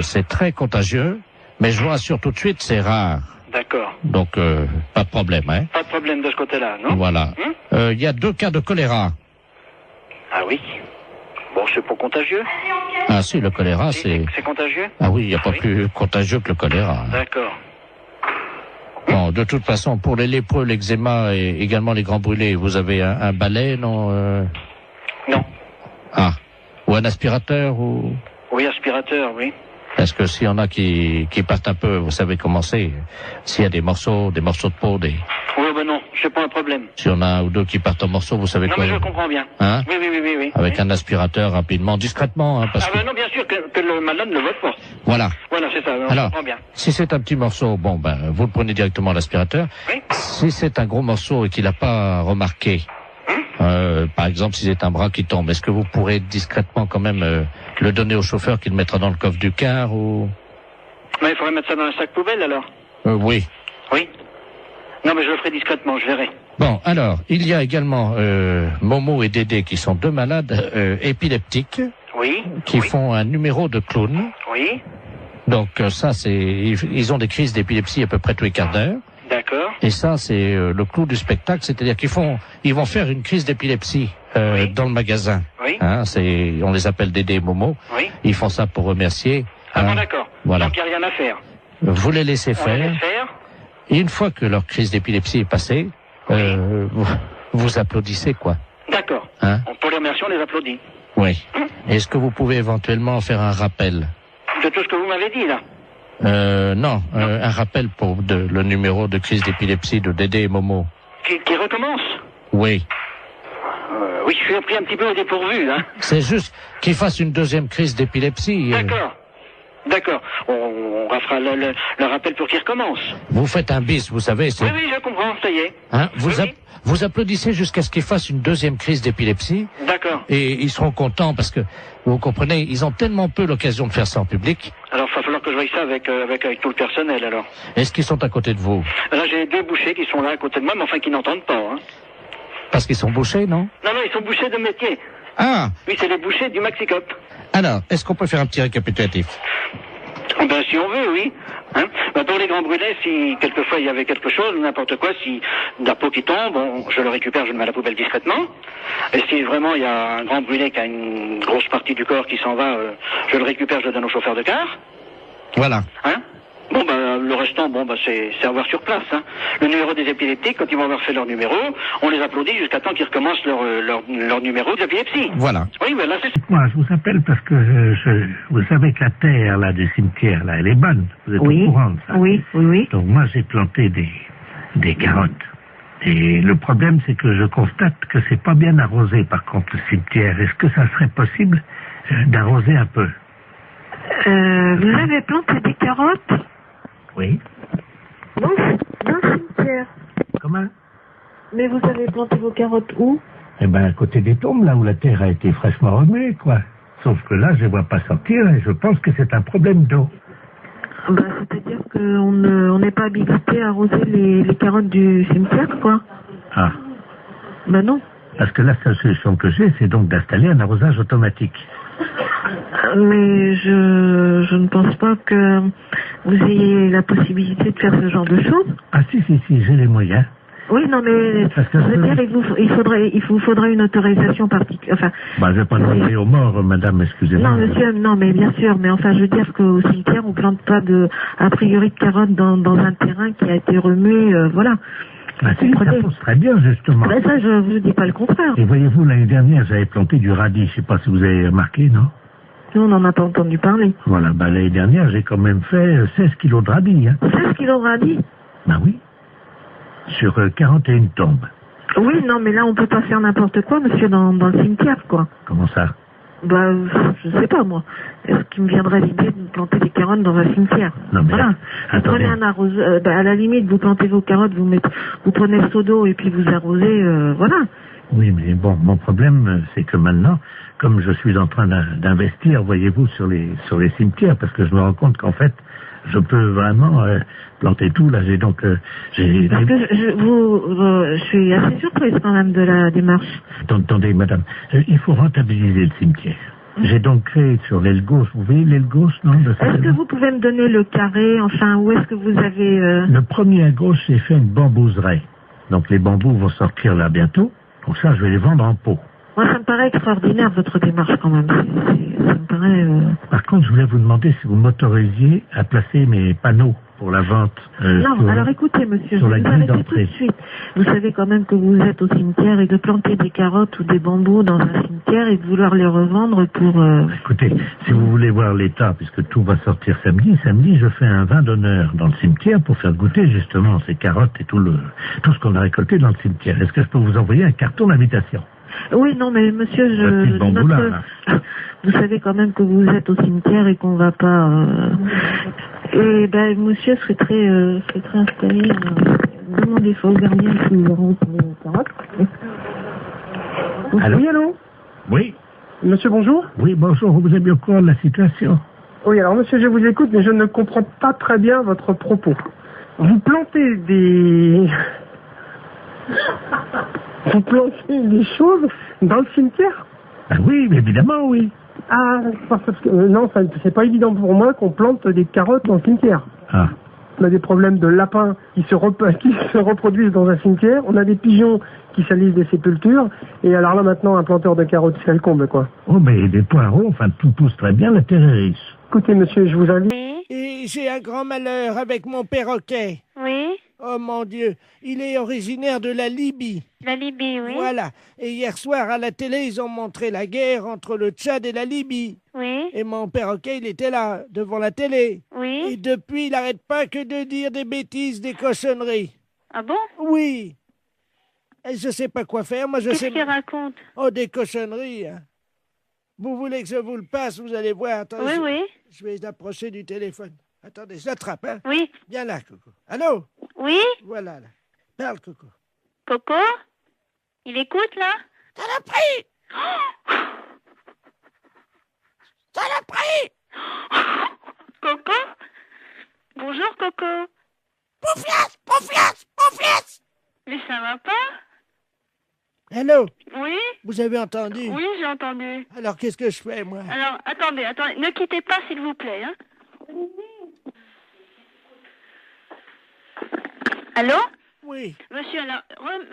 C'est très contagieux, mais je vous rassure tout de suite, c'est rare. D'accord. Donc, pas de problème, hein. Pas de problème de ce côté-là, non? Voilà. Il y a 2 cas de choléra. Ah oui. Bon, c'est pas contagieux. Ah si, le choléra, c'est... C'est contagieux? Ah oui, il n'y a pas plus contagieux que le choléra. D'accord. Bon, de toute façon, pour les lépreux, l'eczéma et également les grands brûlés, vous avez un balai, non Non. Ah. Ou un aspirateur, ou... Oui, aspirateur, oui. Parce que s'il y en a qui partent un peu, vous savez comment c'est. S'il y a des morceaux de peau, des... Oui, ben non, c'est pas un problème. S'il y en a un ou 2 qui partent en morceaux, vous savez non, quoi. Non, mais je comprends bien. Hein? Oui, oui, oui, oui, oui. Avec un aspirateur, rapidement, discrètement, hein, parce que... ben non, bien sûr que le malade ne le vote pas. Voilà. Voilà, c'est ça, alors, comprend bien. Si c'est un petit morceau, bon, ben, vous le prenez directement à l'aspirateur. Oui. Si c'est un gros morceau et qu'il n'a pas remarqué, par exemple, si c'est un bras qui tombe, est-ce que vous pourrez discrètement quand même le donner au chauffeur qui le mettra dans le coffre du car ou... Mais il faudrait mettre ça dans un sac poubelle, alors. Oui. Oui. Non, mais je le ferai discrètement, je verrai. Bon, alors, il y a également Momo et Dédé qui sont deux malades épileptiques. Oui. Qui font un numéro de clown. Oui. Donc ça, ils ont des crises d'épilepsie à peu près tous les quarts d'heure. D'accord. Et ça, c'est le clou du spectacle, c'est-à-dire ils vont faire une crise d'épilepsie dans le magasin. Oui. Hein, on les appelle Dédé et Momo. Oui. Ils font ça pour remercier. Ah bon, d'accord. Voilà. Donc il n'y a rien à faire. Vous les laissez On les faire. laisse faire. Et une fois que leur crise d'épilepsie est passée, vous applaudissez, quoi. D'accord. Hein? Pour les remercier, on les applaudit. Oui. Est-ce que vous pouvez éventuellement faire un rappel? De tout ce que vous m'avez dit, là. Non, un rappel pour le numéro de crise d'épilepsie de Dédé et Momo. Qui recommence? Oui. Oui, je suis pris un petit peu au dépourvu, hein. C'est juste qu'ils fassent une deuxième crise d'épilepsie. D'accord. D'accord. On fera le rappel pour qu'ils recommencent. Vous faites un bis, vous savez. Oui, oui, je comprends, ça y est. Hein, oui. Vous applaudissez jusqu'à ce qu'ils fassent une deuxième crise d'épilepsie. D'accord. Et ils seront contents parce que, vous comprenez, ils ont tellement peu l'occasion de faire ça en public. Alors, il va falloir que je voie ça avec tout le personnel, alors. Est-ce qu'ils sont à côté de vous? Là, j'ai deux bouchers qui sont là à côté de moi, mais enfin qui n'entendent pas, hein. Parce qu'ils sont bouchés, non? Non, ils sont bouchers de métier. Ah! Oui, c'est les bouchers du Maxicop. Alors, est-ce qu'on peut faire un petit récapitulatif? Ben, si on veut, oui. Hein, pour les grands brûlés, si quelquefois il y avait quelque chose, n'importe quoi, si de la peau qui tombe, je le récupère, je le mets à la poubelle discrètement. Et si vraiment il y a un grand brûlé qui a une grosse partie du corps qui s'en va, je le récupère, je le donne au chauffeur de car. Voilà. Hein? Le restant, c'est à voir sur place. Hein. Le numéro des épileptiques, quand ils vont avoir fait leur numéro, on les applaudit jusqu'à temps qu'ils recommencent leur numéro d'épilepsie. Voilà. Oui, là, c'est... Moi, je vous appelle parce que vous savez que la terre, là, du cimetière, là, elle est bonne. Vous êtes au courant de ça? Oui. Donc, moi, j'ai planté des carottes. Et le problème, c'est que je constate que c'est pas bien arrosé, par contre, le cimetière. Est-ce que ça serait possible d'arroser un peu? Vous avez planté des carottes? Oui. Dans le cimetière. Comment? Mais vous avez planté vos carottes où? Eh ben, à côté des tombes, là où la terre a été fraîchement remuée, quoi. Sauf que là, je ne vois pas sortir et je pense que c'est un problème d'eau. C'est-à-dire qu'on n'est pas habilité à arroser les carottes du cimetière, quoi. Ah. Non. Parce que la seule solution que j'ai, c'est donc d'installer un arrosage automatique. Mais je ne pense pas que vous ayez la possibilité de faire ce genre de choses. Ah si, j'ai les moyens. Oui, non, mais je veux dire, il vous faudrait une autorisation particulière. Enfin, je vais pas demander aux morts, madame, excusez-moi. Non, monsieur, non, mais bien sûr, mais enfin, je veux dire qu'au cimetière, on plante pas a priori de carottes dans un terrain qui a été remué, voilà. Ah si, ça pousse très bien, justement. Ben ça, je vous dis pas le contraire. Et voyez-vous, l'année dernière, j'avais planté du radis, je sais pas si vous avez remarqué, non? Nous, on n'en a pas entendu parler. Voilà, l'année dernière, j'ai quand même fait 16 kilos de radis, hein. 16 kilos de radis? Ben oui. Sur 41 tombes. Oui, non, mais là, on peut pas faire n'importe quoi, monsieur, dans le cimetière, quoi. Comment ça? Je sais pas, moi. Est-ce qu'il me viendrait l'idée de planter des carottes dans un cimetière? Non, mais voilà. Vous prenez un arroseur, à la limite, vous plantez vos carottes, vous prenez le seau d'eau et puis vous arrosez, voilà. Oui, mais bon, mon problème, c'est que maintenant, comme je suis en train d'investir, voyez-vous, sur les cimetières, parce que je me rends compte qu'en fait, je peux vraiment planter tout. Là, j'ai donc... Parce que je suis assez surprise quand même de la démarche. Attendez, madame, il faut rentabiliser le cimetière. J'ai donc créé sur l'aile gauche, vous voyez l'aile gauche, non? Est-ce que vous pouvez me donner le carré, enfin, où est-ce que vous avez... Le premier à gauche, j'ai fait une bambouseraie. Donc les bambous vont sortir là bientôt. Donc ça, je vais les vendre en pot. Moi, ça me paraît extraordinaire, votre démarche, quand même. Ça me paraît... Par contre, je voulais vous demander si vous m'autorisiez à placer mes panneaux pour la vente. Non, alors écoutez, monsieur, je vais vous arrêter tout de suite. Vous savez quand même que vous êtes au cimetière et de planter des carottes ou des bambous dans un cimetière et de vouloir les revendre pour... Écoutez, si vous voulez voir l'état, puisque tout va sortir samedi, je fais un vin d'honneur dans le cimetière pour faire goûter justement ces carottes et tout ce qu'on a récolté dans le cimetière. Est-ce que je peux vous envoyer un carton d'invitation? Oui, non, mais monsieur, vous savez quand même que vous êtes au cimetière et qu'on va pas... Et ben, monsieur serait très installé. Demandez ça au gardien qui leur ont les carottes. Allô? Oui, allô? Oui. Monsieur, bonjour? Oui, bonjour, vous êtes bien au courant de la situation? Oui, alors monsieur, je vous écoute, mais je ne comprends pas très bien votre propos. Vous plantez des... Vous plantez des choses dans le cimetière? Ah oui, évidemment, oui. Ah, parce que non, c'est pas évident pour moi qu'on plante des carottes dans le cimetière. Ah. On a des problèmes de lapins qui se reproduisent dans un cimetière. On a des pigeons qui salissent des sépultures. Et alors là, maintenant, un planteur de carottes, c'est le comble, quoi. Oh, mais des poireaux, enfin, tout pousse très bien, la terre est riche. Écoutez, monsieur, je vous invite... Et j'ai un grand malheur avec mon perroquet. Oui. Oh mon Dieu, il est originaire de la Libye. La Libye, oui. Voilà. Et hier soir, à la télé, ils ont montré la guerre entre le Tchad et la Libye. Oui. Et mon perroquet, il était là, devant la télé. Oui. Et depuis, il n'arrête pas que de dire des bêtises, des cochonneries. Ah bon? Oui. Et je sais pas quoi faire, moi je sais... Qu'est-ce qu'il raconte? Oh, des cochonneries, hein. Vous voulez que je vous le passe, vous allez voir. Attendez, Oui. Je vais l'approcher du téléphone. Attendez, je l'attrape, hein. Oui. Viens là, Coco. Allô? Oui. Voilà, là. Parle, Coco. Coco? Il écoute, là? Saloperie! Saloperie! Coco? Bonjour, Coco. Poufias! Poufias! Poufias! Mais ça va pas? Allô? Oui? Vous avez entendu? Oui, j'ai entendu. Alors, qu'est-ce que je fais, moi? Alors, attendez, ne quittez pas, s'il vous plaît, hein. Allô? Oui. Monsieur, alors,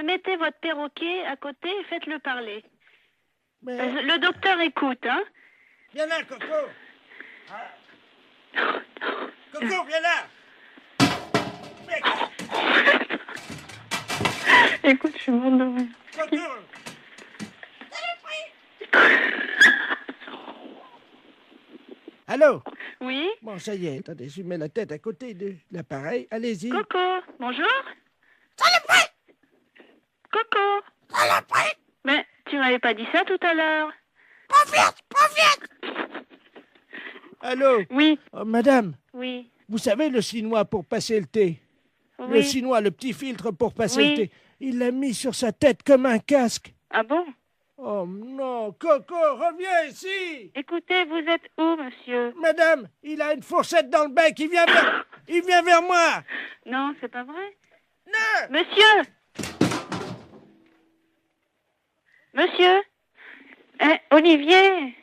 mettez votre perroquet à côté et faites-le parler. Mais... Le docteur écoute, hein? Viens là, Coco. Coco, viens là. Écoute, je suis morte de rire. Coco. Allô? Oui? Bon, ça y est, attendez, je mets la tête à côté de l'appareil. Allez-y. Coco, bonjour? Saloperie! Coco! Saloperie! Mais tu m'avais pas dit ça tout à l'heure. Pas vite! Allô? Oui. Oh, madame? Oui. Vous savez le chinois pour passer le thé? Oui. Le chinois, le petit filtre pour passer Oui. le thé. Il l'a mis sur sa tête comme un casque. Ah bon? Oh non, Coco, reviens ici! Écoutez, vous êtes où, monsieur? Madame, il a une fourchette dans le bec, il vient vers moi! Non, c'est pas vrai? Non! Monsieur! Monsieur? Olivier!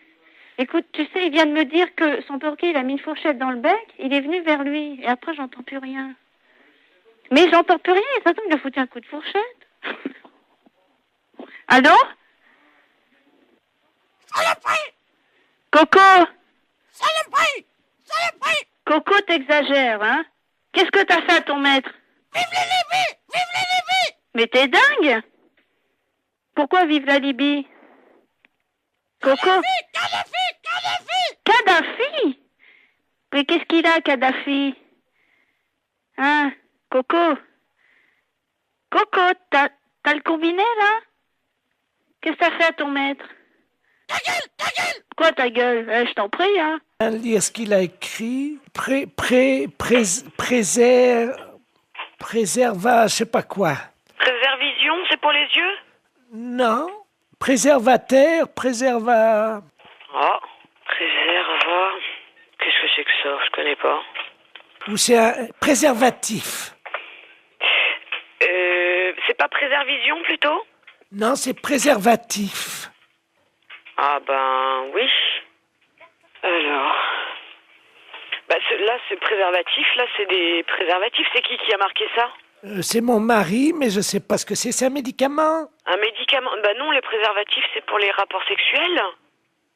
Écoute, tu sais, il vient de me dire que son perroquet, il a mis une fourchette dans le bec, il est venu vers lui, et après, j'entends plus rien. Mais j'entends plus rien, ça tombe, il a foutu un coup de fourchette. Allô? Saloperie! Coco! Saloperie! Saloperie! Coco, t'exagères, hein? Qu'est-ce que t'as fait à ton maître? Vive la Libye! Vive la Libye! Mais t'es dingue! Pourquoi vive la Libye? Coco? Kadhafi! Mais qu'est-ce qu'il a, Kadhafi? Hein? Coco? Coco, t'as le combiné, là? Qu'est-ce que t'as fait à ton maître? Ta gueule! Quoi, ta gueule? Je t'en prie, hein? Lire ce qu'il a écrit. Préserva, je sais pas quoi. Préservision, c'est pour les yeux? Non. Préservateur, préserva... Oh, préserva... Qu'est-ce que c'est que ça? Je connais pas. Ou c'est un préservatif. C'est pas préservision, plutôt? Non, c'est préservatif. Ah ben, oui. Alors... Bah, là, c'est préservatif, là, c'est des préservatifs. C'est qui a marqué ça? C'est mon mari, mais je sais pas ce que c'est. C'est un médicament? Un médicament? Bah non, les préservatifs, c'est pour les rapports sexuels.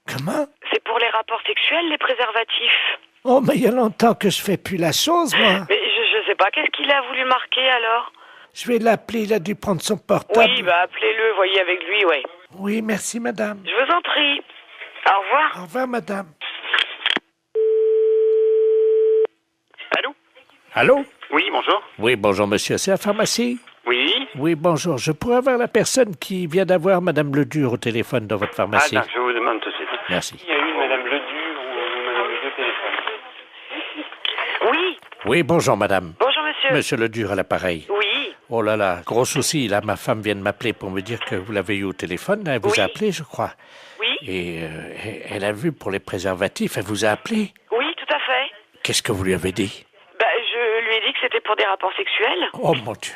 Comment? C'est pour les rapports sexuels, les préservatifs. Oh, mais il y a longtemps que je fais plus la chose, moi. Mais je sais pas, qu'est-ce qu'il a voulu marquer, alors? Je vais l'appeler, il a dû prendre son portable. Oui, bah appelez-le, voyez avec lui, ouais. Oui, merci, madame. Je vous en prie. Au revoir. Au revoir, madame. Allô? Allô? Oui, bonjour. Oui, bonjour, monsieur. C'est la pharmacie? Oui? Oui, bonjour. Je pourrais avoir la personne qui vient d'avoir madame Ledur au téléphone dans votre pharmacie. Ah, je vous demande tout de suite. Merci. Il y a eu madame Ledur ou madame Ledur au téléphone? Oui. Oui, bonjour, madame. Bonjour, monsieur. Monsieur Ledur à l'appareil. Oui. Oh là là, gros souci. Là, ma femme vient de m'appeler pour me dire que vous l'avez eu au téléphone. Elle vous a appelé, je crois. Oui. Et elle a vu pour les préservatifs. Elle vous a appelé. Oui, tout à fait. Qu'est-ce que vous lui avez dit? Bah, je lui ai dit que c'était pour des rapports sexuels. Oh mon Dieu.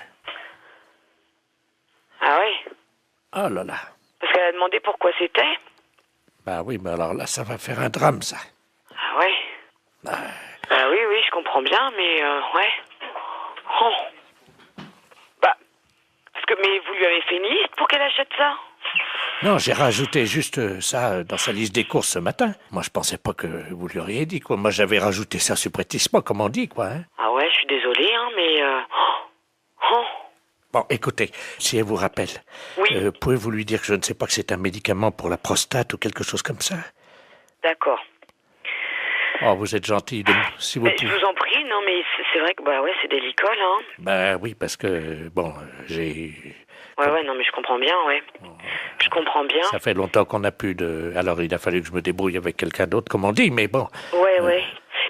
Ah ouais. Oh là là. Parce qu'elle a demandé pourquoi c'était. Bah oui, mais alors là, ça va faire un drame, ça. Ah ouais. Oui, je comprends bien, mais ouais. Oh. Bah, parce que, mais vous lui avez fait une liste pour qu'elle achète ça? Non, j'ai rajouté juste ça dans sa liste des courses ce matin. Moi, je pensais pas que vous lui auriez dit, quoi. Moi, j'avais rajouté ça subrepticement, comme on dit, quoi. Hein. Ah ouais, je suis désolée, hein, mais... Bon, écoutez, si elle vous rappelle, pouvez-vous lui dire que je ne sais pas que c'est un médicament pour la prostate ou quelque chose comme ça? D'accord. Oh, vous êtes gentil, si vous Je vous en prie, non, mais c'est vrai que, bah ouais, c'est délicat, là. Hein. Bah oui, parce que, bon, j'ai... Ouais, non, mais je comprends bien, ouais. Je comprends bien. Ça fait longtemps qu'on n'a plus de... Alors, il a fallu que je me débrouille avec quelqu'un d'autre, comme on dit, mais bon... Ouais.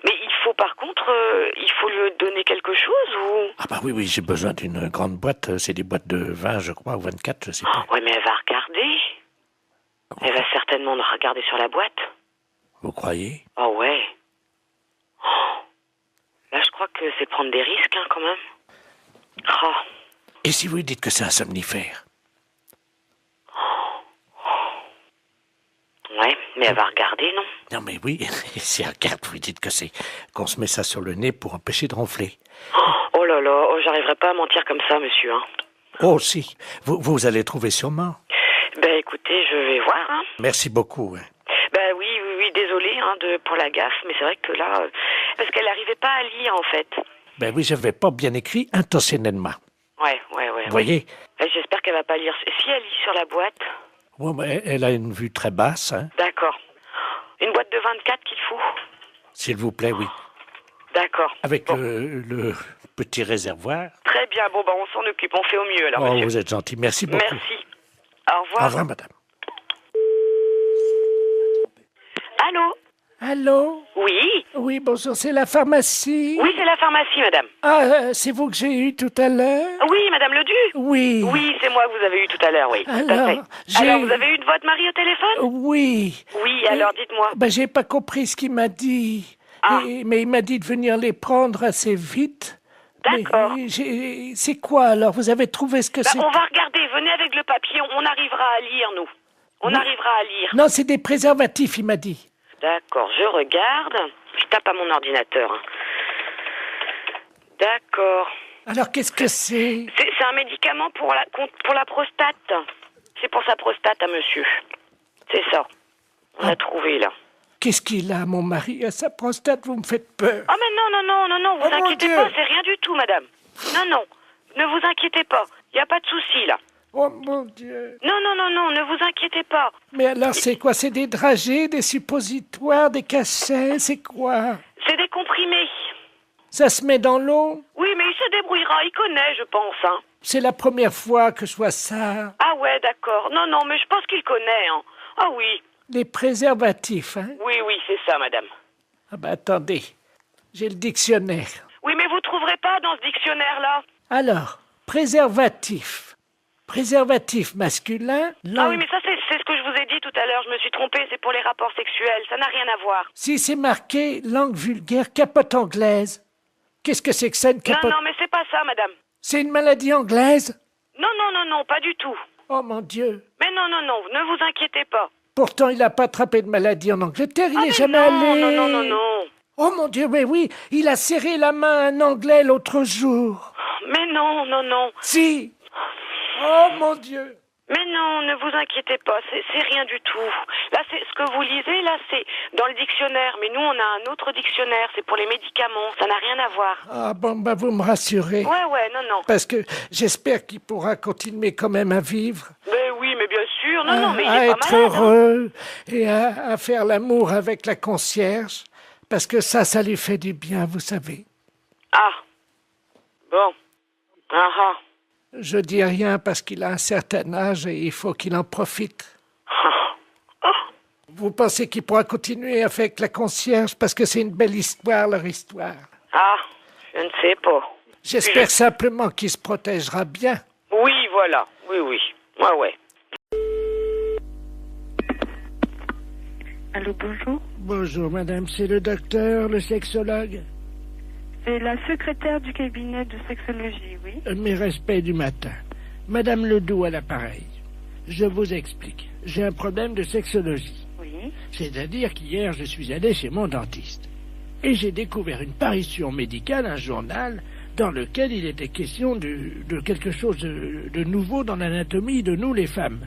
Mais il faut, par contre, il faut lui donner quelque chose, ou... Ah bah oui, j'ai besoin d'une grande boîte. C'est des boîtes de 20, je crois, ou 24, je sais pas. Ouais, mais elle va regarder. Elle va certainement regarder sur la boîte. Vous croyez? Oh ouais. Là, je crois que c'est prendre des risques, hein, quand même. Oh. Et si vous lui dites que c'est un somnifère? Ouais, mais elle va regarder, non? Non, mais oui, si elle regarde, vous lui dites que c'est qu'on se met ça sur le nez pour empêcher de ronfler. Oh là là, j'arriverai pas à mentir comme ça, monsieur, hein. Oh, si. Vous allez trouver sûrement. Ben, écoutez, je vais voir, hein. Merci beaucoup. Hein. Ben oui, désolé, hein, pour la gaffe, mais c'est vrai que là... parce qu'elle n'arrivait pas à lire, en fait. Ben oui, je n'avais pas bien écrit intentionnellement. Ouais. Vous voyez? J'espère qu'elle va pas lire. Si elle lit sur la boîte... Ouais, mais elle a une vue très basse, hein. D'accord. Une boîte de 24 qu'il faut? S'il vous plaît, oui. D'accord. Avec le petit réservoir. Très bien, bon, on s'en occupe, on fait au mieux, alors, monsieur. Vous êtes gentil, merci beaucoup. Merci. Au revoir. Au revoir, madame. Allô? Allô? Oui? Oui, bonjour, c'est la pharmacie? Oui, c'est la pharmacie, madame. Ah, c'est vous que j'ai eu tout à l'heure? Oui, madame Ledu? Oui. Oui, c'est moi que vous avez eu tout à l'heure, oui. Alors, alors, vous avez eu votre mari au téléphone? Oui. Oui, alors dites-moi. Ben, j'ai pas compris ce qu'il m'a dit. Ah. Mais il m'a dit de venir les prendre assez vite. D'accord. C'est quoi, alors? Vous avez trouvé ce que c'est? On va regarder, venez avec le papier, on arrivera à lire, nous. On arrivera à lire. Non, c'est des préservatifs, il m'a dit. D'accord, je regarde. Je tape à mon ordinateur. Hein. D'accord. Alors, qu'est-ce que c'est? C'est un médicament pour la prostate. C'est pour sa prostate à monsieur. C'est ça. On a trouvé, là. Qu'est-ce qu'il a, mon mari, à sa prostate? Vous me faites peur. Ah, mais non, vous inquiétez pas, c'est rien du tout, madame. Non, ne vous inquiétez pas. Il n'y a pas de souci, là. Oh, mon Dieu. Non, ne vous inquiétez pas. Mais alors, c'est quoi? C'est des dragées, des suppositoires, des cachets? C'est quoi? C'est des comprimés. Ça se met dans l'eau? Oui, mais il se débrouillera, il connaît, je pense, hein. C'est la première fois que je vois ça. Ah ouais, d'accord. Non, mais je pense qu'il connaît, hein. Ah oui. Les préservatifs, hein? Oui, c'est ça, madame. Ah ben, attendez. J'ai le dictionnaire. Oui, mais vous trouverez pas dans ce dictionnaire-là. Alors, préservatif. Préservatif masculin. Ah oui, mais ça, c'est ce que je vous ai dit tout à l'heure. Je me suis trompée, c'est pour les rapports sexuels. Ça n'a rien à voir. Si c'est marqué langue vulgaire, capote anglaise. Qu'est-ce que c'est que ça, une capote? Non, mais c'est pas ça, madame. C'est une maladie anglaise? Non, pas du tout. Oh, mon Dieu. Mais non, ne vous inquiétez pas. Pourtant, il n'a pas attrapé de maladie en Angleterre, il n'est jamais allé. Non. Oh, mon Dieu, mais oui, il a serré la main à un Anglais l'autre jour. Mais non. Si. Oh, mon Dieu. Mais non, ne vous inquiétez pas, c'est rien du tout. Là, c'est ce que vous lisez, là, c'est dans le dictionnaire. Mais nous, on a un autre dictionnaire, c'est pour les médicaments, ça n'a rien à voir. Ah bon, bah vous me rassurez. Ouais, non. Parce que j'espère qu'il pourra continuer quand même à vivre. Mais oui, mais bien sûr, non, mais il à est être pas malade. heureux et à faire l'amour avec la concierge. Parce que ça lui fait du bien, vous savez. Ah, bon, Je dis rien parce qu'il a un certain âge et il faut qu'il en profite. Vous pensez qu'il pourra continuer avec la concierge parce que c'est une belle histoire, leur histoire? Ah, je ne sais pas. J'espère simplement qu'il se protégera bien. Oui, voilà, oui. Ouais. Allô, bonjour. Bonjour, madame, c'est le docteur, le sexologue. C'est la secrétaire du cabinet de sexologie, oui. Mes respects du matin. Madame Ledoux à l'appareil. Je vous explique. J'ai un problème de sexologie. Oui. C'est-à-dire qu'hier, je suis allé chez mon dentiste. Et j'ai découvert une parution médicale, un journal, dans lequel il était question de quelque chose de nouveau dans l'anatomie de nous, les femmes.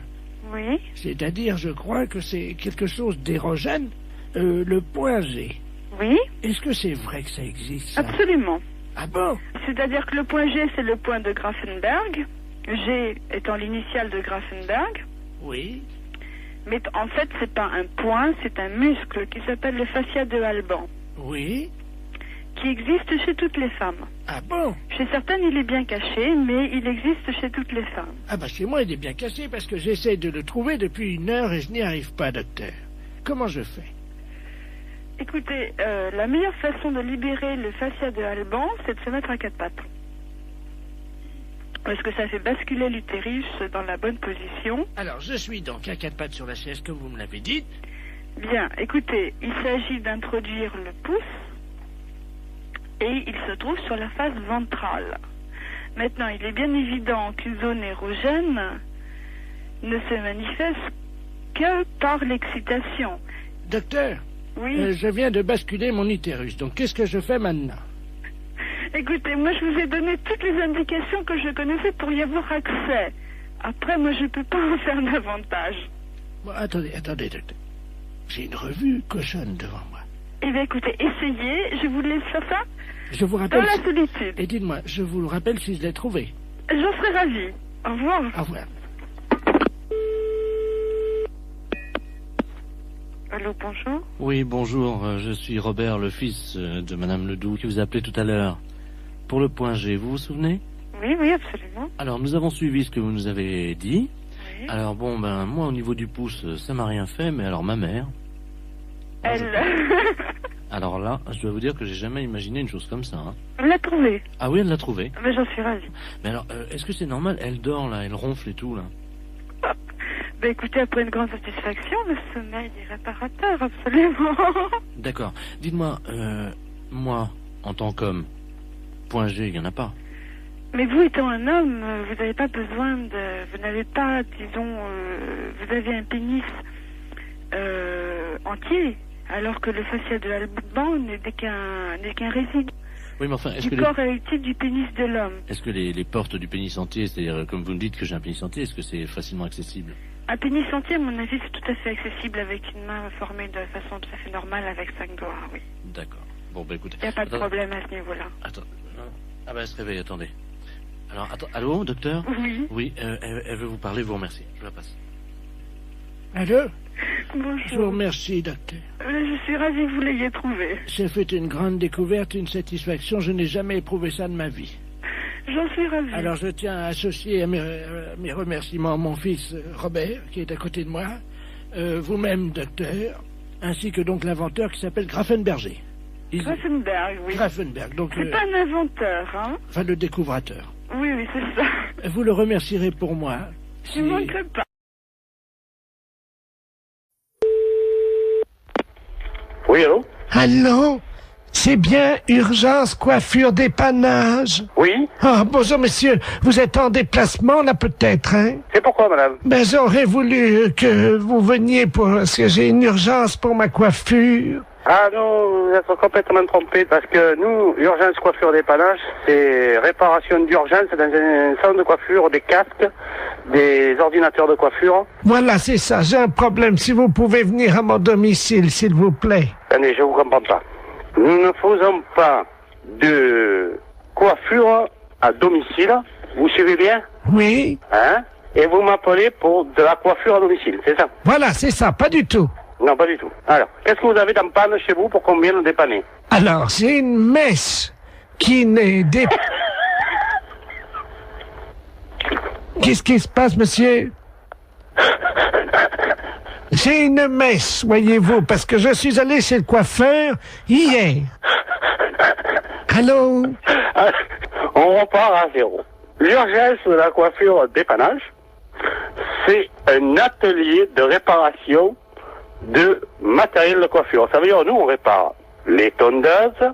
Oui. C'est-à-dire, je crois que c'est quelque chose d'érogène, le point G. Oui. Est-ce que c'est vrai que ça existe, ça? Absolument. Ah bon? C'est-à-dire que le point G, c'est le point de Grafenberg. G étant l'initiale de Grafenberg. Oui. Mais en fait, c'est pas un point, c'est un muscle qui s'appelle le fascia de Alban. Oui. Qui existe chez toutes les femmes. Ah bon? Chez certaines, il est bien caché, mais il existe chez toutes les femmes. Ah bah chez moi, il est bien caché parce que j'essaie de le trouver depuis 1 heure et je n'y arrive pas, docteur. Comment je fais? Écoutez, la meilleure façon de libérer le fascia de Alban, c'est de se mettre à 4 pattes. Parce que ça fait basculer l'utérus dans la bonne position. Alors, je suis donc à 4 pattes sur la chaise, comme vous me l'avez dit. Bien, écoutez, il s'agit d'introduire le pouce et il se trouve sur la face ventrale. Maintenant, il est bien évident qu'une zone érogène ne se manifeste que par l'excitation. Docteur, oui. Je viens de basculer mon utérus, donc qu'est-ce que je fais maintenant? Écoutez, moi je vous ai donné toutes les indications que je connaissais pour y avoir accès. Après, moi je peux pas en faire davantage. Bon, attendez, docteur. J'ai une revue cochonne devant moi. Eh bien écoutez, essayez, je vous laisse faire ça. Je vous rappelle... Dans la solitude. Et dites-moi, je vous le rappelle si je l'ai trouvé. J'en serais ravie. Au revoir. Au revoir. Allô, bonjour. Oui, bonjour, je suis Robert, le fils de Madame Ledoux, qui vous a appelé tout à l'heure. Pour le point G, vous vous souvenez? Oui, absolument. Alors, nous avons suivi ce que vous nous avez dit. Oui. Alors, bon, moi, au niveau du pouce, ça m'a rien fait, mais alors ma mère... Elle... Alors là, je dois vous dire que j'ai jamais imaginé une chose comme ça. Hein. Elle l'a trouvée. Ah oui, elle l'a trouvée. Mais j'en suis ravie. Mais alors, est-ce que c'est normal? Elle dort, là, elle ronfle et tout, là. Ben écoutez, après une grande satisfaction, le sommeil est réparateur, absolument. D'accord. Dites-moi, moi, en tant qu'homme, point G, il n'y en a pas. Mais vous étant un homme, vous n'avez pas besoin de... Vous n'avez pas, disons... vous avez un pénis entier, alors que le fascia de Alban n'est qu'un résidu. Oui, mais enfin, est-ce du que corps réuti du pénis de l'homme. Est-ce que les portes du pénis entier, c'est-à-dire, comme vous me dites que j'ai un pénis entier, est-ce que c'est facilement accessible? Un pénis entier, à mon avis, c'est tout à fait accessible avec une main formée de façon tout à fait normale avec 5 doigts, oui. D'accord. Bon, bah écoutez... Il n'y a pas de problème à ce niveau-là. Attends. Ah bah elle se réveille, attendez. Alors, attends, allô, docteur? Oui. Oui, elle veut vous parler, vous remercie. Je la passe. Allô? Bonjour. Je vous remercie, docteur. Je suis ravie que vous l'ayez trouvé. J'ai fait une grande découverte, une satisfaction. Je n'ai jamais éprouvé ça de ma vie. J'en suis ravie. Alors je tiens à associer à mes remerciements mon fils Robert, qui est à côté de moi, vous-même, docteur, ainsi que donc l'inventeur qui s'appelle Grafenberger. Grafenberg, oui. Grafenberg, donc... C'est pas un inventeur, hein? Enfin, le découvrateur. Oui, c'est ça. Vous le remercierez pour moi. Je ne manquerai pas. Oui, allô? Allô? C'est bien Urgence Coiffure Dépannage? Oui. Ah, bonjour monsieur, vous êtes en déplacement là peut-être, hein? C'est pourquoi, madame? Ben j'aurais voulu que vous veniez parce que j'ai une urgence pour ma coiffure. Ah non, vous êtes complètement trompé parce que nous, Urgence Coiffure Dépannage, c'est réparation d'urgence dans un salon de coiffure, des casques, des ordinateurs de coiffure. Voilà, c'est ça, j'ai un problème. Si vous pouvez venir à mon domicile, s'il vous plaît. Attendez, je vous comprends pas. Nous ne faisons pas de coiffure à domicile. Vous suivez bien? Oui. Hein? Et vous m'appelez pour de la coiffure à domicile, c'est ça? Voilà, c'est ça, pas du tout. Non, pas du tout. Alors, qu'est-ce que vous avez dans panne chez vous pour qu'on vienne dépanner? Alors, j'ai une messe qui n'est Qu'est-ce qui se passe, monsieur? J'ai une messe, voyez-vous, parce que je suis allé chez le coiffeur hier. Allô? On repart à zéro. L'urgence de la coiffure dépannage, c'est un atelier de réparation de matériel de coiffure. Ça veut dire, nous, on répare les tondeuses,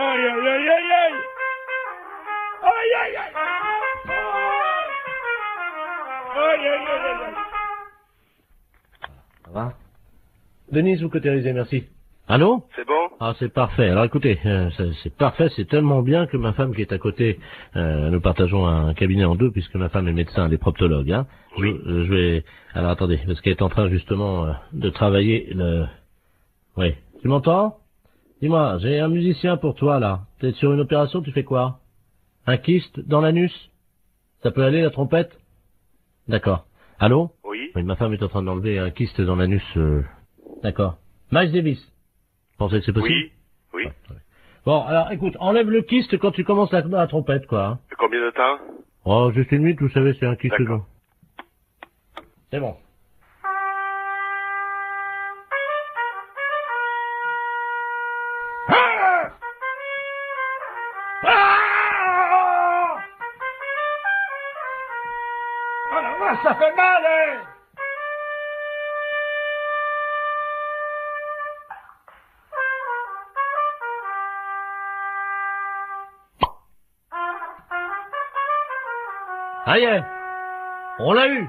Aïe, aïe, aïe, aïe, aïe. Aïe, aïe, aïe. Aïe, aïe, aïe, aïe. Ça va? Denise, vous cautérisez, merci. Allô? C'est bon? Ah, c'est parfait. Alors écoutez, c'est parfait, c'est tellement bien que ma femme qui est à côté, nous partageons un cabinet en deux puisque ma femme est médecin, elle est proctologue, hein. Oui. Je vais... Alors attendez, parce qu'elle est en train justement de travailler le... Oui. Tu m'entends? Dis-moi, j'ai un musicien pour toi là. T'es sur une opération, tu fais quoi? Un kyste dans l'anus? Ça peut aller, la trompette? D'accord. Allô? Oui. Oui, ma femme est en train d'enlever un kyste dans l'anus. D'accord. Miles Davis. Vous pensez que c'est possible? Oui. Oui. Ouais. Bon, alors écoute, enlève le kyste quand tu commences la trompette, quoi. Hein. Combien de temps? Oh, juste une minute, vous savez, c'est un kyste. D'accord. C'est bon. Ça fait mal, hein? Ça y est, on l'a eu.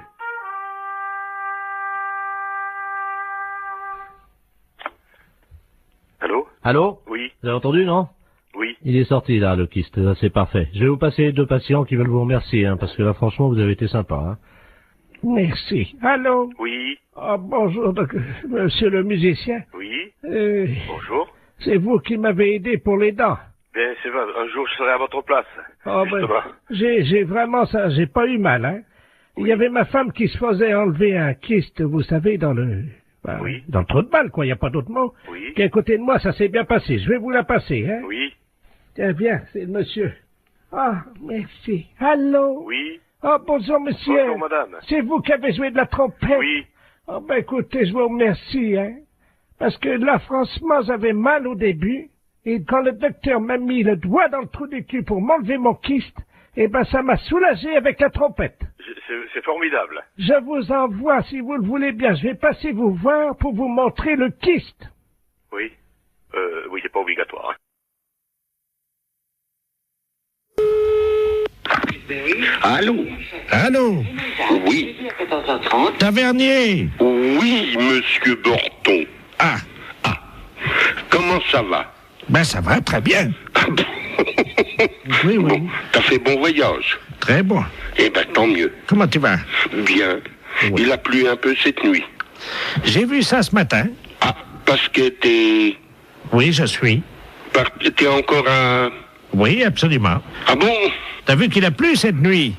Allô? Allô? Oui. Vous avez entendu, non? Oui. Il est sorti, là, le kyste. Là, c'est parfait. Je vais vous passer 2 patients qui veulent vous remercier, hein, parce que là, franchement, vous avez été sympa, hein. Merci. Allô? Oui. Ah, bonjour, monsieur le musicien. Oui. Bonjour. C'est vous qui m'avez aidé pour les dents. Bien, c'est vrai, un jour je serai à votre place. Oh, ben, j'ai vraiment ça, j'ai pas eu mal, hein. Il y avait ma femme qui se faisait enlever un kyste, vous savez, dans le... Ben, oui. Dans le trou de balle, quoi, il n'y a pas d'autre mot. Oui. Qui est à côté de moi, ça s'est bien passé. Je vais vous la passer, hein. Oui. Tiens, viens, c'est le monsieur. Ah, merci. Allô? Oui. Ah, bonjour, monsieur. Bonjour, madame. C'est vous qui avez joué de la trompette? Oui. Ah, ben, écoutez, je vous remercie, hein. Parce que là, franchement, j'avais mal au début. Et quand le docteur m'a mis le doigt dans le trou du cul pour m'enlever mon kyste, eh ben, ça m'a soulagé avec la trompette. C'est formidable. Je vous envoie, si vous le voulez bien. Je vais passer vous voir pour vous montrer le kyste. Oui. Oui, c'est pas obligatoire, hein. Allô? Allô? Oui. Tavernier? Oui, monsieur Borton. Ah. Comment ça va? Ben, ça va, très bien. Oui, oui. Bon, t'as fait bon voyage? Très bon. Eh ben, tant mieux. Comment tu vas? Bien. Oui. Il a plu un peu cette nuit. J'ai vu ça ce matin. Ah, parce que t'es... Oui, je suis. T'es encore à... Oui, absolument. Ah bon? T'as vu qu'il a plu cette nuit?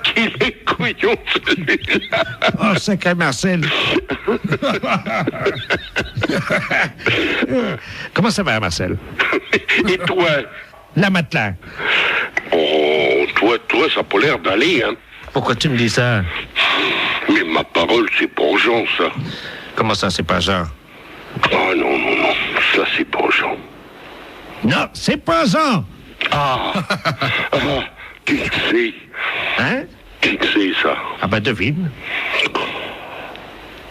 Qu'il est couillon, celui-là. Oh, sacré Marcel. Comment ça va, Marcel? Et toi? La matelas. Oh, toi, ça a pas l'air d'aller, hein. Pourquoi tu me dis ça? Mais ma parole, c'est pas Jean, ça. Comment ça, c'est pas Jean? Oh, non, ça, c'est pas Jean. Non, c'est pas Jean. Ah, qui que c'est? Hein? Qui que c'est, ça? Ah ben, devine.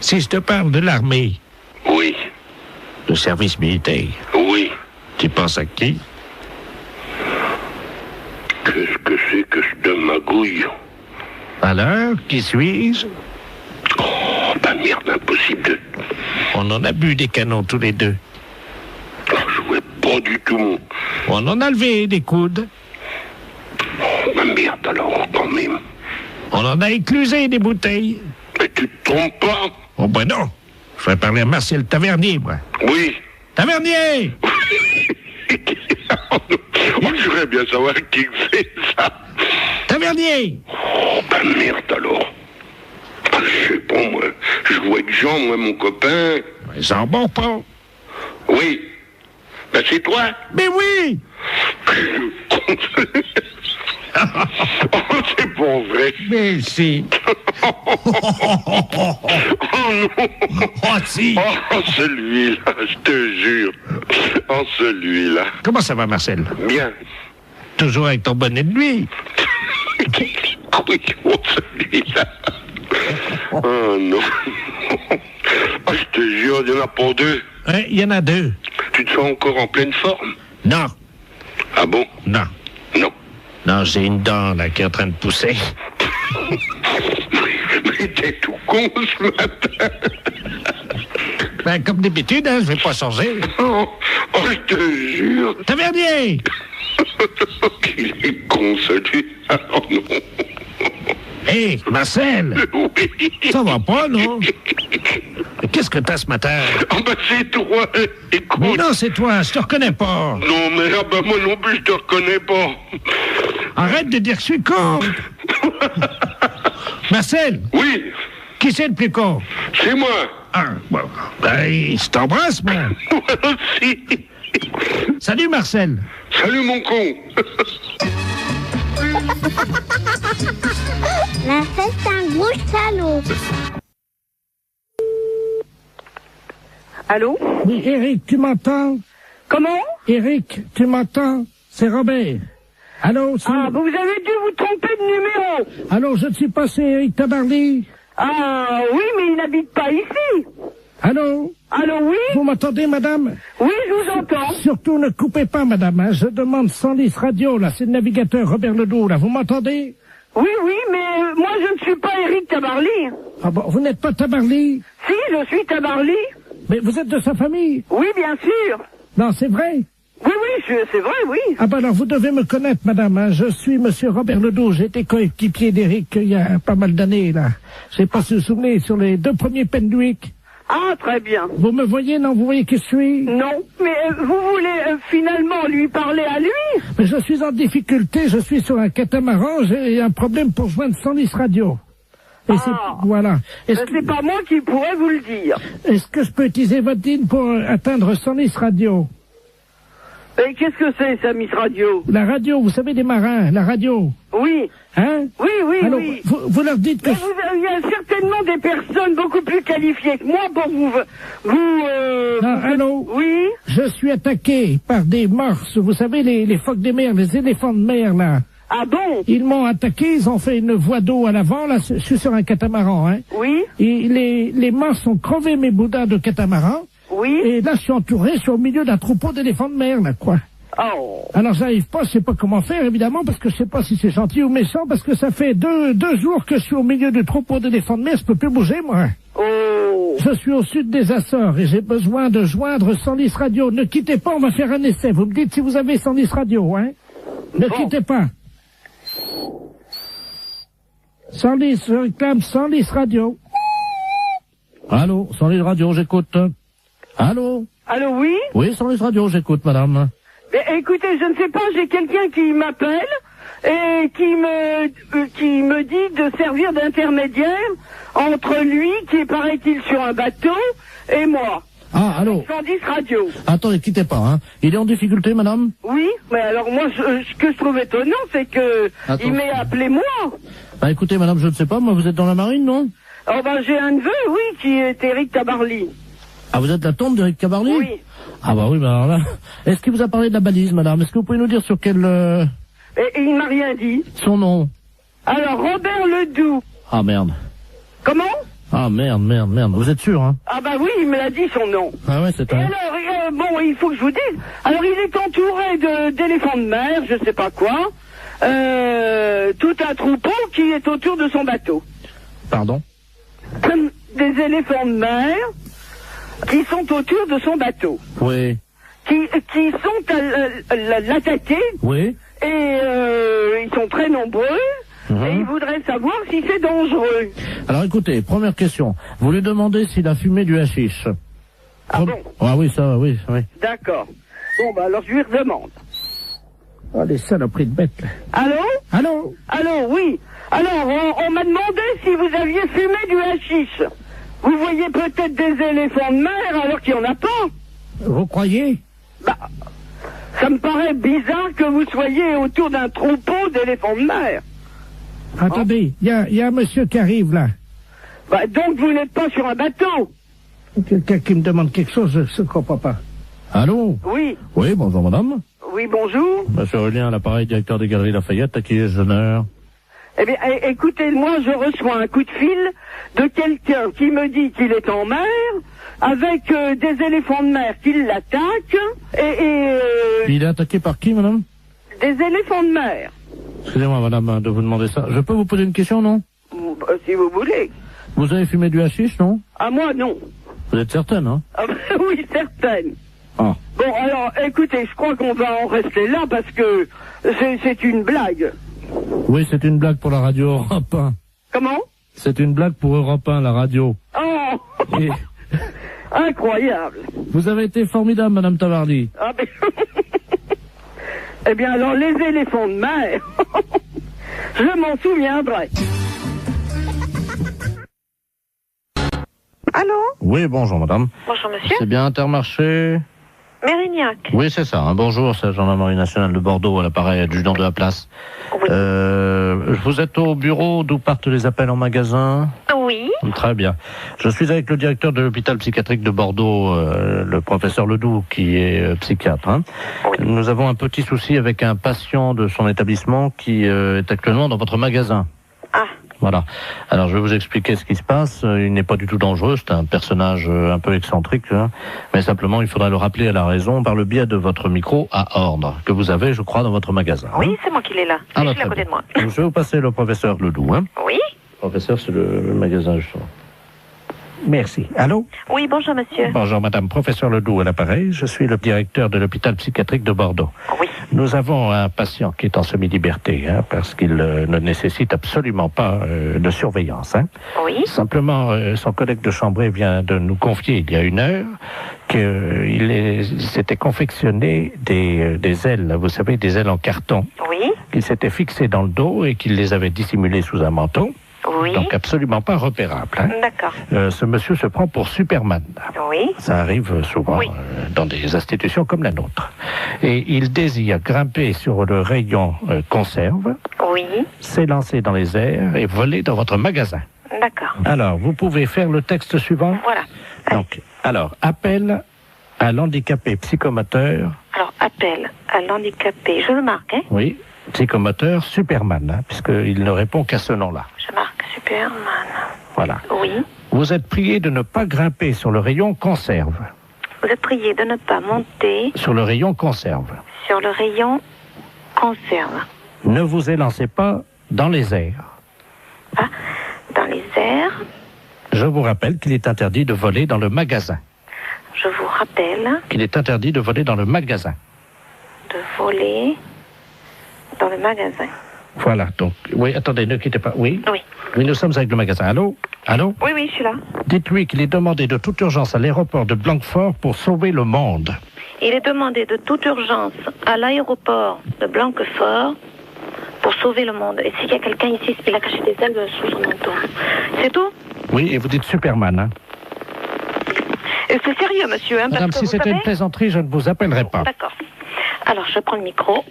Si je te parle de l'armée. Oui. Le service militaire. Oui. Tu penses à qui? Qu'est-ce que c'est que ce de magouille? Alors, qui suis-je? Oh, bah merde, impossible de... On en a bu des canons tous les deux. Oh, je vois pas du tout. On en a levé des coudes. Oh, bah merde alors, quand même. On en a éclusé des bouteilles. Mais tu te trompes pas? Oh ben non. Je vais parler à Marcel Tavernier, moi. Oui. Tavernier! Moi, je voudrais bien savoir qui c'est, ça. Tavernier! Oh, bah merde alors. Je sais pas, moi. Je vois avec Jean, moi, mon copain. Jean Bonpont. Oui. Ben, c'est toi? Mais oui! Oh, c'est pas vrai. Mais si. Oh non. Oh si. Oh, celui-là, je te jure. Oh, celui-là. Comment ça va, Marcel? Bien. Toujours avec ton bonnet de nuit. Oui, oh, celui-là. Oh non. Oh, je te jure, il n'y en a pas deux. Il y en a deux. tu te sens encore en pleine forme? Non. Ah bon? Non. Non. Non, j'ai une dent, là, qui est en train de pousser. Mais t'es tout con ce matin. Ben, comme d'habitude, hein, je vais pas changer. Oh, je te jure. Tavernier! Qu'il est con, celui. Oh non. Hé, Marcel! Oui. Ça va pas, non? Qu'est-ce que t'as ce matin? Ah ben c'est toi, écoute. Mais non, c'est toi, je te reconnais pas. Non, mais ah ben moi non plus, je te reconnais pas. Arrête de dire que je suis con. Marcel? Oui. Qui c'est le plus con? C'est moi. Ah, bon. Ben, je t'embrasse, moi. Moi aussi. Salut, Marcel. Salut, mon con. Marcel, c'est un gros salaud. Allô? Oui, Eric, tu m'entends? Comment? Eric, tu m'entends? C'est Robert. Allô, c'est... Ah, vous avez dû vous tromper de numéro. Allô, je ne suis pas, c'est Eric Tabarly. Ah, oui, mais il n'habite pas ici. Allô? Allô, oui? Vous m'entendez, madame? Oui, je vous entends. Surtout, ne coupez pas, madame, hein. Je demande 110 radio, là, c'est le navigateur Robert Ledoux, là. Vous m'entendez? Oui, oui, mais moi, je ne suis pas Eric Tabarly. Ah bon, vous n'êtes pas Tabarly? Si, je suis Tabarly. Mais vous êtes de sa famille? Oui, bien sûr. Non, c'est vrai? Oui, oui, c'est vrai, oui. Ah ben alors, vous devez me connaître, madame, hein. Je suis monsieur Robert Ledoux. J'ai été coéquipier d'Eric il y a pas mal d'années, là. Je sais pas si vous vous souvenez, sur les 2 premiers Penduic. Ah, très bien. Vous me voyez, non? Vous voyez qui je suis? Non, mais vous voulez finalement lui parler à lui? Mais je suis en difficulté, je suis sur un catamaran, j'ai un problème pour joindre 110 radio. Et voilà. C'est pas moi qui pourrais vous le dire. Est-ce que je peux utiliser votre ligne pour atteindre 110 radio? Et qu'est-ce que c'est, ça, Miss Radio? La radio, vous savez, des marins, la radio. Oui. Hein? Oui, oui, alors, oui. Vous leur dites que... Il y a certainement des personnes beaucoup plus qualifiées que moi pour Non, allô? Oui? Je suis attaqué par des morses, vous savez, les phoques des mers, les éléphants de mer, là. Ah bon? Ils m'ont attaqué, ils ont fait une voie d'eau à l'avant, là, je suis sur un catamaran, hein. Oui? Et les morses ont crevé mes boudins de catamaran. Oui? Et là, je suis entouré, je suis au milieu d'un troupeau d'éléphants de mer, là, quoi. Oh. Alors, j'arrive pas, je sais pas comment faire, évidemment, parce que je sais pas si c'est gentil ou méchant, parce que ça fait deux jours que je suis au milieu du troupeau d'éléphants de mer, je peux plus bouger, moi. Oh. Je suis au sud des Açores et j'ai besoin de joindre 110 radio. Ne quittez pas, on va faire un essai. Vous me dites si vous avez 110 radio, hein? Ne quittez pas. 110, je réclame 110 radio. Allô, 110 radio, j'écoute. Allô? Allô, oui? Oui, 110 radio, j'écoute, madame. Mais, écoutez, je ne sais pas, j'ai quelqu'un qui m'appelle et qui me dit de servir d'intermédiaire entre lui, qui est, paraît-il, sur un bateau, et moi. Ah, allô? 110 radio. Attendez, quittez pas, hein. Il est en difficulté, madame? Oui, mais alors moi, ce que je trouve étonnant, c'est que il m'ait appelé moi. Bah écoutez, madame, je ne sais pas, moi, vous êtes dans la marine, non? Oh ben, j'ai un neveu, oui, qui est Eric Tabarly. Ah, vous êtes la tante d'Eric Tabarly? Oui. Ah bah oui, bah alors là... Est-ce qu'il vous a parlé de la balise, madame? Est-ce que vous pouvez nous dire sur quel... Et il m'a rien dit. Son nom? Alors, Robert Ledoux. Ah, merde. Comment? Ah, merde. Vous êtes sûr, hein? Ah bah oui, il me l'a dit, son nom. Ah ouais, c'est Et un... alors, bon, il faut que je vous dise. Alors, il est entouré d'éléphants de mer, je sais pas quoi. Tout un troupeau qui est autour de son bateau. Pardon? Comme des éléphants de mer qui sont autour de son bateau. Oui. Qui sont à l'attaquer. Oui. Et ils sont très nombreux. Et ils voudraient savoir si c'est dangereux. Alors écoutez, première question. Vous lui demandez s'il a fumé du hashish. Ah bon? Ah oui, ça, oui. D'accord. Bon, bah alors je lui redemande. Oh, les saloperies de bêtes, là. Allô? Allô? Allô, oui. Alors, on m'a demandé si vous aviez fumé du hashish. Vous voyez peut-être des éléphants de mer alors qu'il n'y en a pas. Vous croyez? Bah, ça me paraît bizarre que vous soyez autour d'un troupeau d'éléphants de mer. Attendez, il y a un monsieur qui arrive, là. Bah, donc vous n'êtes pas sur un bateau. Quelqu'un qui me demande quelque chose, je ne comprends pas. Allô? Oui. Oui, bonjour, madame. Oui, bonjour. Monsieur Aurélien, à l'appareil, directeur des Galeries Lafayette, à qui ai-je l'honneur? Eh bien, écoutez, moi, je reçois un coup de fil de quelqu'un qui me dit qu'il est en mer, avec des éléphants de mer qui l'attaquent Il est attaqué par qui, madame? Des éléphants de mer. Excusez-moi, madame, de vous demander ça. Je peux vous poser une question, non? Si vous voulez. Vous avez fumé du hashish, non? Ah, moi, non. Vous êtes certaine, hein? Ah, oui, certaine. Ah. Bon, alors, écoutez, je crois qu'on va en rester là parce que c'est une blague. Oui, c'est une blague pour la radio Europe 1. Comment? C'est une blague pour Europe 1, la radio. Oh Et... Incroyable. Vous avez été formidable, madame Tavarly. Ah, mais... Eh bien, alors, les éléphants de mer, je m'en souviendrai. Allô? Oui, bonjour, madame. Bonjour, monsieur. C'est bien Intermarché? Mérignac. Oui, c'est ça. Bonjour, c'est la gendarmerie nationale de Bordeaux, à l'appareil adjudant de la place. Oui. Vous êtes au bureau d'où partent les appels en magasin? Oui. Très bien. Je suis avec le directeur de l'hôpital psychiatrique de Bordeaux, le professeur Ledoux, qui est psychiatre. Hein. Oui. Nous avons un petit souci avec un patient de son établissement qui est actuellement dans votre magasin. Ah. Voilà. Alors, je vais vous expliquer ce qui se passe. Il n'est pas du tout dangereux. C'est un personnage un peu excentrique. Hein. Mais simplement, il faudra le rappeler à la raison par le biais de votre micro à ordre, que vous avez, je crois, dans votre magasin. Oui, c'est moi qui l'ai là. Ah, je l'ai à côté de moi. Je vais vous passer le professeur Ledoux. Hein. Oui. Professeur, c'est le magasin, justement. Merci. Allô? Oui, bonjour, monsieur. Bonjour, madame. Professeur Ledoux à l'appareil. Je suis le directeur de l'hôpital psychiatrique de Bordeaux. Oui. Nous avons un patient qui est en semi-liberté, hein, parce qu'il ne nécessite absolument pas de surveillance. Hein. Oui. Simplement, son collègue de chambrée vient de nous confier il y a 1 heure qu'il s'était confectionné des ailes, vous savez, des ailes en carton. Oui. Qu'il s'était fixé dans le dos et qu'il les avait dissimulées sous un manteau. Oui. Donc absolument pas repérable. Hein. D'accord. Ce monsieur se prend pour Superman. Oui. Ça arrive souvent dans des institutions comme la nôtre. Et il désire grimper sur le rayon conserve, oui, s'élancer dans les airs et voler dans votre magasin. D'accord. Alors, vous pouvez faire le texte suivant. Voilà. Donc, alors, appel à l'handicapé psychomoteur. Alors, appel à l'handicapé, je le marque, hein? Oui, psychomoteur Superman, hein, puisqu'il ne répond qu'à ce nom-là. Je marque Superman. Voilà. Oui. Vous êtes prié de ne pas grimper sur le rayon conserve. Vous êtes prié de ne pas monter sur le rayon conserve. Sur le rayon conserve. Ne vous élancez pas dans les airs. Ah, dans les airs. Je vous rappelle qu'il est interdit de voler dans le magasin. Je vous rappelle qu'il est interdit de voler dans le magasin. De voler dans le magasin. Voilà, donc, oui, attendez, ne quittez pas. Oui. Oui. Oui, nous sommes avec le magasin. Allô? Allô? Oui, oui, je suis là. Dites-lui qu'il est demandé de toute urgence à l'aéroport de Blanquefort pour sauver le monde. Il est demandé de toute urgence à l'aéroport de Blanquefort pour sauver le monde. Et s'il y a quelqu'un ici, il a caché des ailes sous son manteau. C'est tout? Oui, et vous dites Superman, hein? C'est sérieux, monsieur, hein? Madame, parce que si c'était une plaisanterie, je ne vous appellerai pas. D'accord. Alors, je prends le micro.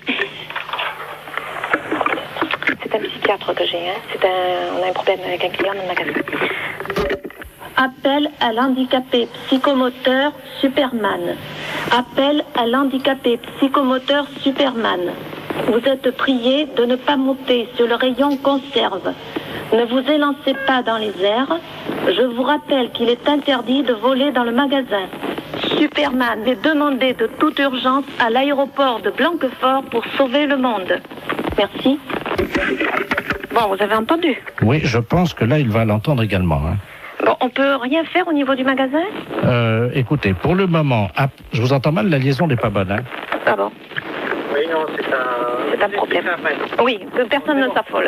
C'est un psychiatre que j'ai, hein. On a un problème avec un client dans le magasin. Appel à l'handicapé psychomoteur Superman. Appel à l'handicapé psychomoteur Superman. Vous êtes prié de ne pas monter sur le rayon conserve. Ne vous élancez pas dans les airs. Je vous rappelle qu'il est interdit de voler dans le magasin. Superman est demandé de toute urgence à l'aéroport de Blanquefort pour sauver le monde. Merci. Bon, vous avez entendu? Oui, je pense que là, il va l'entendre également. Hein. Bon, on peut rien faire au niveau du magasin? Écoutez, pour le moment, je vous entends mal, la liaison n'est pas bonne. Hein. Ah bon? Oui, non, c'est un problème. Oui, personne ne s'affole.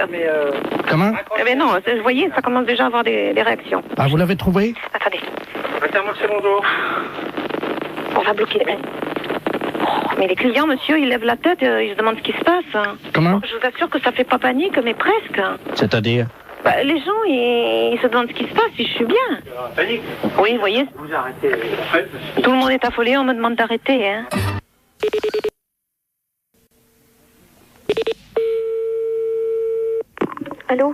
Comment? Eh bien non, vous voyez, ça commence déjà à avoir des réactions. Ah, vous l'avez trouvé? Attendez. Intermarché, bonjour. On va bloquer les... Mais les clients, monsieur, ils lèvent la tête, ils se demandent ce qui se passe. Comment? Je vous assure que ça fait pas panique, mais presque. C'est-à-dire? Bah, les gens, ils se demandent ce qui se passe, si je suis bien. Panique? Oui, vous voyez. Vous arrêtez. Tout le monde est affolé, on me demande d'arrêter, hein. Allô?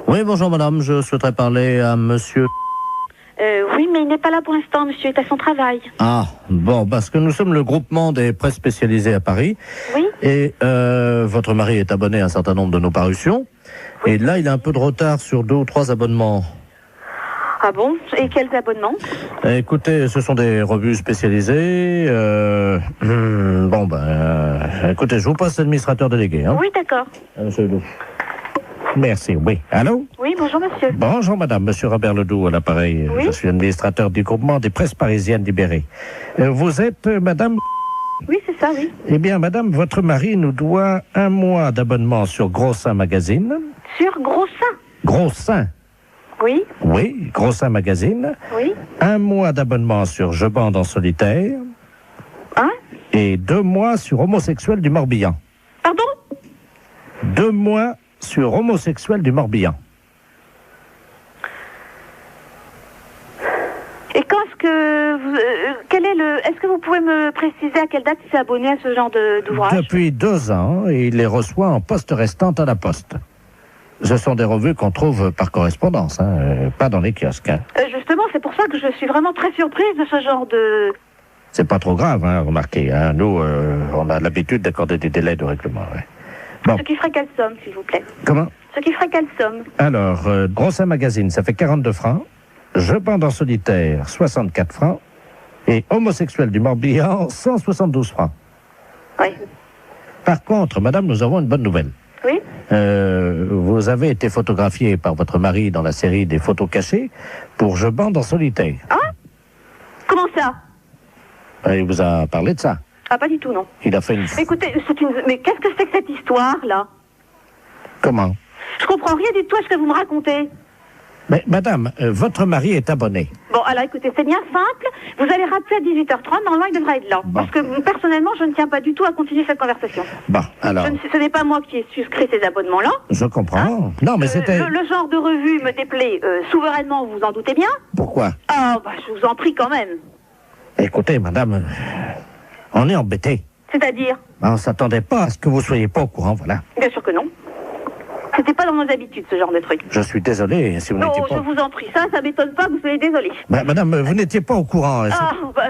Oui, bonjour madame, je souhaiterais parler à monsieur... Oui, mais il n'est pas là pour l'instant, monsieur est à son travail. Ah, bon, parce que nous sommes le groupement des presses spécialisées à Paris. Oui. Et votre mari est abonné à un certain nombre de nos parutions. Oui. Et là, il a un peu de retard sur 2 ou 3 abonnements. Ah bon? Et quels abonnements? Écoutez, ce sont des revues spécialisées. Écoutez, je vous passe l'administrateur délégué. Hein. Oui, d'accord. Monsieur Ledoux. Merci, oui. Allô? Oui, bonjour monsieur. Bonjour madame, monsieur Robert Ledoux à l'appareil. Oui? Je suis administrateur du groupement des presses parisiennes libérées. Vous êtes madame? Oui, c'est ça, oui. Eh bien madame, votre mari nous doit 1 mois d'abonnement sur Gros Seins Magazine. Sur Gros Seins? Gros Seins? Oui. Oui, Gros Seins Magazine. Oui. 1 mois d'abonnement sur Je bande en solitaire. Hein? Et 2 mois sur Homosexuel du Morbihan. Pardon? 2 mois sur Homosexuel du Morbihan. Et quand est-ce que quel est le... Est-ce que vous pouvez me préciser à quelle date il s'est abonné à ce genre d'ouvrage? Depuis 2 ans, et il les reçoit en poste restante à la poste. Ce sont des revues qu'on trouve par correspondance, hein, pas dans les kiosques. Hein. Justement, c'est pour ça que je suis vraiment très surprise de ce genre de... C'est pas trop grave, hein, remarquez. Hein. Nous, on a l'habitude d'accorder des délais de règlement. Ouais. Bon. Ce qui ferait quelle somme, s'il vous plaît? Comment? Ce qui ferait quelle somme? Alors, Gros Seins Magazine, ça fait 42 francs. Je bande en solitaire, 64 francs. Et Homosexuel du Morbihan, 172 francs. Oui. Par contre, madame, nous avons une bonne nouvelle. Oui. Vous avez été photographiée par votre mari dans la série des photos cachées pour Je bande en solitaire. Hein? Comment ça? Il vous a parlé de ça? Ah, pas du tout, non. Il a fait une... Écoutez, mais qu'est-ce que c'est que cette histoire-là? Comment? Je comprends rien du tout à ce que vous me racontez. Mais madame, votre mari est abonné. Bon, alors écoutez, c'est bien simple. Vous allez rappeler à 18h30, normalement il devrait être là. Bon. Parce que personnellement, je ne tiens pas du tout à continuer cette conversation. Bon, alors... Ce n'est pas moi qui ai souscrit ces abonnements-là. Je comprends. Non, mais c'était... Le genre de revue me déplaît souverainement, vous en doutez bien. Pourquoi? Ah, bah je vous en prie quand même. Écoutez, madame, on est embêtés. C'est-à-dire? On s'attendait pas à ce que vous soyez pas au courant, voilà. Bien sûr que non. C'était pas dans nos habitudes, ce genre de truc. Je suis désolé si vous n'étiez pas... Non, je vous en prie, ça m'étonne pas que vous soyez désolé. Madame, vous n'étiez pas au courant. Ah, bah,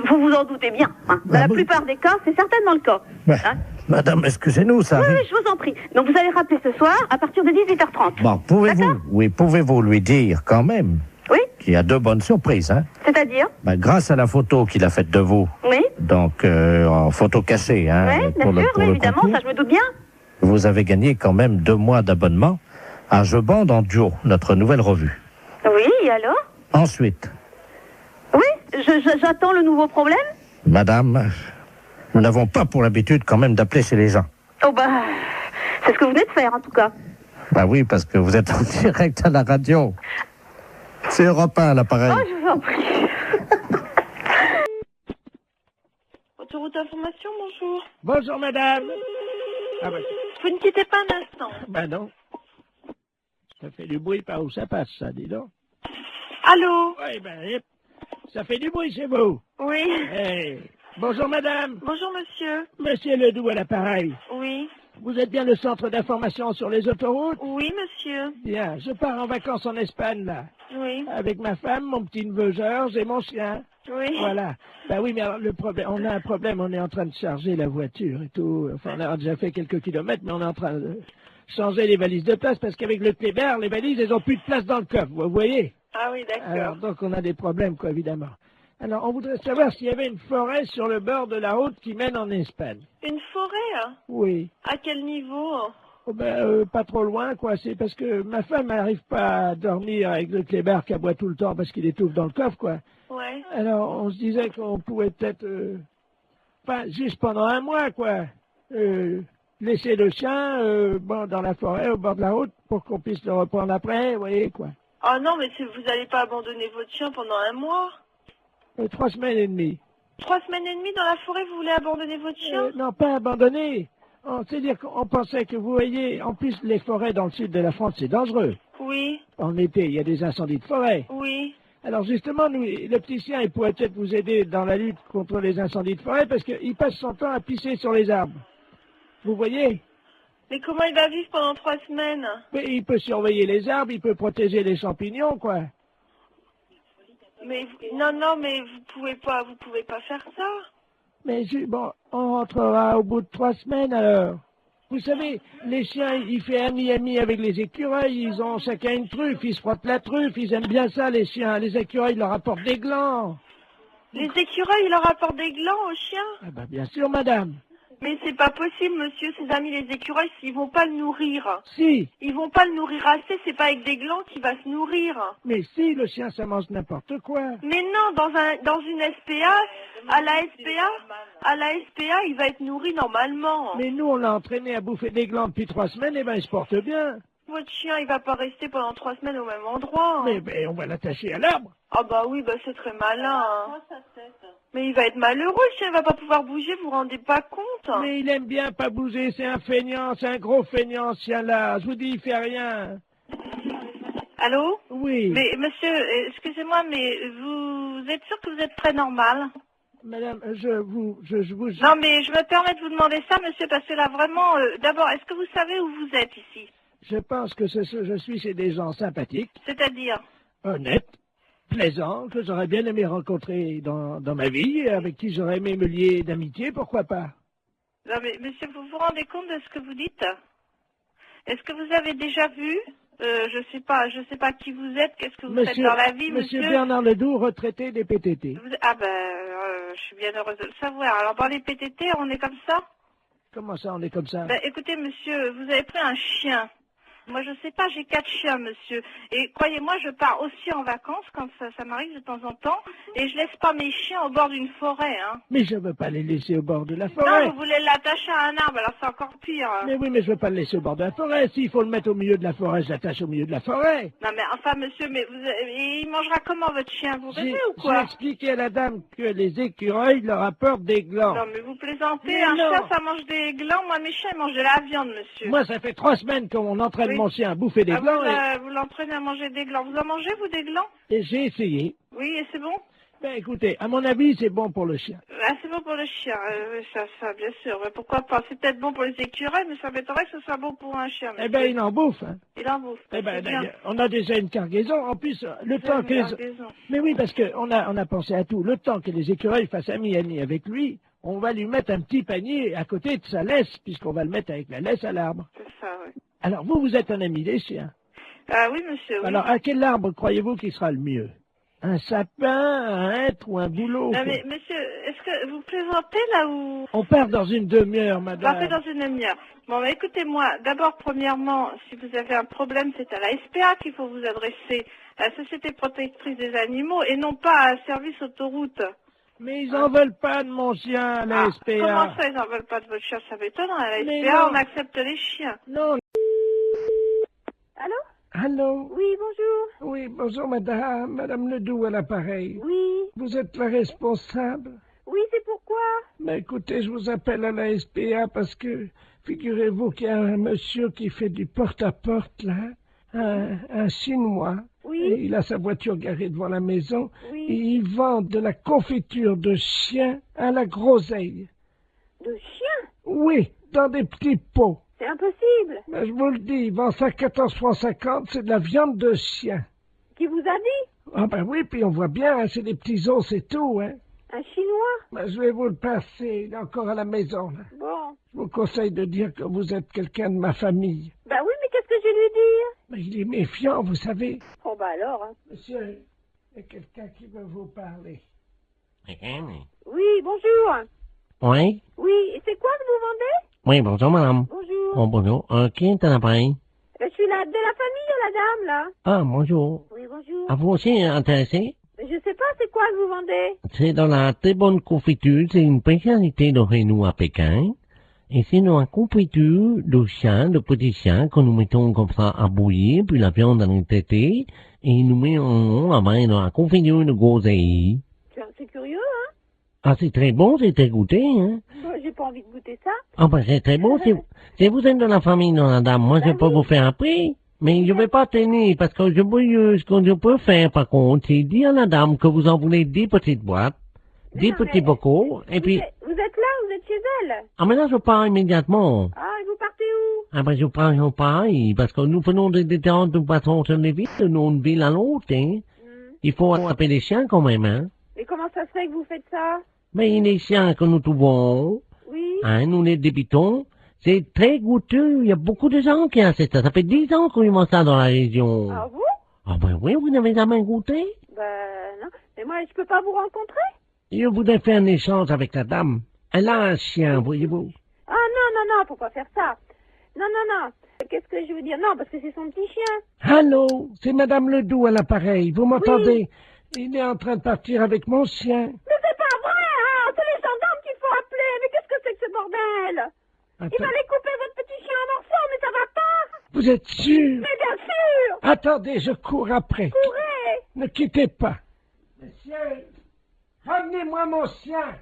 vous vous en doutez bien. Hein. Dans la plupart des cas, c'est certainement le cas. Hein. Madame, excusez-nous, ça... Oui, je vous en prie. Donc vous allez rappeler ce soir à partir de 18h30. Bon, pouvez-vous lui dire quand même... Oui. Qu'il y a 2 bonnes surprises, hein? C'est-à-dire? Grâce à la photo qu'il a faite de vous. Oui. Donc, en photo cachée, hein? Oui, bien sûr, oui, évidemment, concours, ça je me doute bien. Vous avez gagné quand même 2 mois d'abonnement à Je bande en duo, notre nouvelle revue. Oui, et alors? Ensuite. Oui, j'attends le nouveau problème. Madame, nous n'avons pas pour l'habitude quand même d'appeler chez les gens. Oh bah, c'est ce que vous venez de faire en tout cas. Bah oui, parce que vous êtes en direct à la radio. C'est Europe 1 à l'appareil. Oh, je vous en prie. Autoroute d'information, bonjour. Bonjour madame. Ah bah, Vous ne quittez pas un instant. bah non. Ça fait du bruit par où ça passe, ça, dis donc. Allô? Oui, ben, ça fait du bruit chez vous. Oui. Hey. Bonjour madame. Bonjour monsieur. Monsieur Ledoux à l'appareil. Oui. Vous êtes bien le centre d'information sur les autoroutes? Oui, monsieur. Bien, je pars en vacances en Espagne, là. Oui. Avec ma femme, mon petit-neveu Georges et mon chien. Oui. Voilà. Bah oui, mais alors le problème, on a un problème, on est en train de charger la voiture et tout. Enfin, on a déjà fait quelques kilomètres, mais on est en train de changer les valises de place parce qu'avec le Kléber, les valises, elles ont plus de place dans le coffre, vous voyez? Ah oui, d'accord. Alors, donc on a des problèmes, quoi, évidemment. Alors, on voudrait savoir s'il y avait une forêt sur le bord de la route qui mène en Espagne. Une forêt, hein? Oui. À quel niveau? Oh ben, pas trop loin, quoi. C'est parce que ma femme n'arrive pas à dormir avec le Kléber qui aboie tout le temps parce qu'il étouffe dans le coffre, quoi. Ouais. Alors, on se disait qu'on pouvait peut-être, enfin, juste pendant 1 mois, quoi, laisser le chien, bon, dans la forêt, au bord de la route, pour qu'on puisse le reprendre après, vous voyez, quoi. Ah non, mais vous n'allez pas abandonner votre chien pendant 1 mois? 3 semaines et demie. 3 semaines et demie dans la forêt, vous voulez abandonner votre chien? Non, pas abandonner. C'est-à-dire qu'on pensait que, vous voyez, en plus, les forêts dans le sud de la France, c'est dangereux. Oui. En été, il y a des incendies de forêt. Oui. Alors justement, nous, le petit chien, il pourrait peut-être vous aider dans la lutte contre les incendies de forêt parce qu'il passe son temps à pisser sur les arbres. Vous voyez? Mais comment il va vivre pendant 3 semaines? Mais il peut surveiller les arbres, il peut protéger les champignons, quoi. Mais non, mais vous pouvez pas faire ça. Mais bon, on rentrera au bout de 3 semaines alors. Vous savez, les chiens, ils font ami avec les écureuils, ils ont chacun une truffe, ils se frottent la truffe, ils aiment bien ça, les chiens. Les écureuils leur apportent des glands. Les écureuils, ils leur apportent des glands aux chiens? Ah bah bien sûr, madame. Mais c'est pas possible, monsieur, ses amis les écureuils, ils vont pas le nourrir. Si. Ils vont pas le nourrir assez, c'est pas avec des glands qu'il va se nourrir. Mais si, le chien, ça mange n'importe quoi. Mais non, dans une SPA, à la SPA, il va être nourri normalement. Mais nous, on l'a entraîné à bouffer des glands depuis 3 semaines, et ben il se porte bien. Votre chien, il va pas rester pendant 3 semaines au même endroit. Mais on va l'attacher à l'arbre. Ah bah oui, bah c'est très malin. Hein. Mais il va être malheureux, le chien, il va pas pouvoir bouger, vous vous rendez pas compte? Mais il aime bien pas bouger, c'est un feignant, c'est un gros feignant, ce chien-là. Je vous dis, il fait rien. Allô? Oui. Mais monsieur, excusez-moi, mais vous êtes sûr que vous êtes très normal? Madame, je vous... Non, mais je me permets de vous demander ça, monsieur, parce que là, vraiment, d'abord, est-ce que vous savez où vous êtes ici? Je pense que je suis chez des gens sympathiques. C'est-à-dire? Honnêtes, plaisants, que j'aurais bien aimé rencontrer dans ma vie, avec qui j'aurais aimé me lier d'amitié, pourquoi pas? Non, mais monsieur, vous vous rendez compte de ce que vous dites? Est-ce que vous avez déjà vu? Je sais pas qui vous êtes, qu'est-ce que vous faites dans la vie, monsieur? Monsieur Bernard Ledoux, retraité des PTT. Ah ben, je suis bien heureuse de le savoir. Alors, dans les PTT, on est comme ça? Comment ça, on est comme ça? Ben, écoutez, monsieur, vous avez pris un chien. Moi, je sais pas, j'ai 4 chiens, monsieur. Et croyez-moi, je pars aussi en vacances quand ça m'arrive de temps en temps. Et je laisse pas mes chiens au bord d'une forêt, hein. Mais je veux pas les laisser au bord de la forêt. Non, vous voulez l'attacher à un arbre, alors c'est encore pire. Mais oui, mais je veux pas le laisser au bord de la forêt. S'il faut le mettre au milieu de la forêt, je l'attache au milieu de la forêt. Non, mais enfin, monsieur, mais il mangera comment votre chien? Vous rêvez ou quoi? J'ai expliqué à la dame que les écureuils leur apportent des glands. Non, mais vous plaisantez. Un chien, ça mange des glands. Moi, mes chiens, ils mangent de la viande, monsieur. Moi, ça fait 3 semaines qu'on entraîne mon chien à bouffer des glands. Vous l'entraînez à manger des glands. Vous en mangez, vous, des glands? Et j'ai essayé. Oui, et c'est bon? Ben, écoutez, à mon avis, c'est bon pour le chien. Ah, c'est bon pour le chien, ça, bien sûr. Mais pourquoi pas? C'est peut-être bon pour les écureuils, mais ça m'étonnerait que ce soit bon pour un chien. Eh ben, il en bouffe. Hein. Il en bouffe. Eh ben, on a déjà une cargaison. En plus, le temps que... Mais oui, parce qu'on a pensé à tout. Le temps que les écureuils fassent ami avec lui, on va lui mettre un petit panier à côté de sa laisse, puisqu'on va le mettre avec la laisse à l'arbre. C'est ça, oui. Alors, vous êtes un ami des chiens. Ah oui, monsieur, oui. Alors, à quel arbre croyez-vous qu'il sera le mieux? Un sapin, un hêtre ou un bouleau? Non, mais monsieur, est-ce que vous plaisantez là ou... On part dans une demi-heure, madame. Partez dans une demi-heure. Bon, bah, écoutez-moi, d'abord, premièrement, si vous avez un problème, c'est à la SPA qu'il faut vous adresser, à la Société Protectrice des Animaux, et non pas à Service Autoroute. Mais ils en veulent pas de mon chien, à la SPA. Comment ça, ils en veulent pas de votre chien? Ça m'étonne, à la SPA, on accepte les chiens. Non. Allô? Allô? Oui, bonjour. Oui, bonjour, madame Ledoux à l'appareil. Oui. Vous êtes la responsable? Oui, c'est pourquoi? Mais écoutez, je vous appelle à la SPA parce que, figurez-vous qu'il y a un monsieur qui fait du porte-à-porte, là, un Chinois. Oui. Et il a sa voiture garée devant la maison. Oui. Et il vend de la confiture de chien à la groseille. De chien? Oui, dans des petits pots. C'est impossible. Ben, je vous le dis, il vend ça 14,50 francs, c'est de la viande de chien. Qui vous a dit? Ah ben oui, puis on voit bien, hein, c'est des petits os, c'est tout, hein. Un Chinois? Ben, je vais vous le passer, il est encore à la maison, là. Bon. Je vous conseille de dire que vous êtes quelqu'un de ma famille. Ben oui, mais qu'est-ce que je vais lui dire? Ben, il est méfiant, vous savez. Oh ben alors, hein. Monsieur, il y a quelqu'un qui veut vous parler. Oui, bonjour. Oui? Oui, et c'est quoi que vous vendez? Oui, bonjour, madame. Bonjour. Oh, bonjour. Qui est à l'appareil? Je suis de la famille, la dame, là. Ah, bonjour. Oui, bonjour. À vous aussi intéressé? Je sais pas, c'est quoi que vous vendez? C'est dans la très bonne confiture, c'est une spécialité de Renault à Pékin. Et c'est dans la confiture de chiens, de petits chiens, que nous mettons comme ça à bouillir, puis la viande dans les tétés, et nous mettons la main dans la confiture de groseille. C'est curieux, hein? Ah, c'est très bon, c'est très goûté, hein? J'ai pas envie de goûter ça. Ah, ben, c'est très bon, si vous êtes de la famille, non, madame, moi, je peux vous faire un prix. Mais je vais pas tenir, parce que ce que je peux faire, par contre, c'est dire à la dame que vous en voulez 10 petites boîtes, 10 petits bocaux, et puis... Vous êtes là, vous êtes chez elle? Ah, mais là, je pars immédiatement. Ah, et vous partez où? Ah, ben, je pars, parce que nous faisons des détentes de façon sur les villes, de une ville à l'autre, hein. Il faut appeler les chiens quand même, hein. Mais comment ça se fait que vous faites ça? Mais les chiens que nous trouvons, oui. Hein, nous les débitons, C'est très goûteux. Il y a beaucoup de gens qui achètent ça. Ça fait 10 ans qu'on y mange ça dans la région. Ah bon? Ah ben oui, vous n'avez jamais goûté? Ben non. Mais moi, je peux pas vous rencontrer? Je voudrais faire un échange avec la dame. Elle a un chien, voyez-vous. Ah non, faut pas faire ça. Non. Qu'est-ce que je veux dire? Non, parce que c'est son petit chien. Allô, c'est Madame Ledoux à l'appareil. Vous m'entendez? Il est en train de partir avec mon chien. Mais c'est pas vrai, hein! C'est les gendarmes qu'il faut appeler. Mais qu'est-ce que c'est que ce bordel? Il va aller couper votre petit chien en morceaux, mais ça va pas! Vous êtes sûr? Mais bien sûr! Attendez, je cours après. Courez! Ne quittez pas. Monsieur, ramenez-moi mon chien.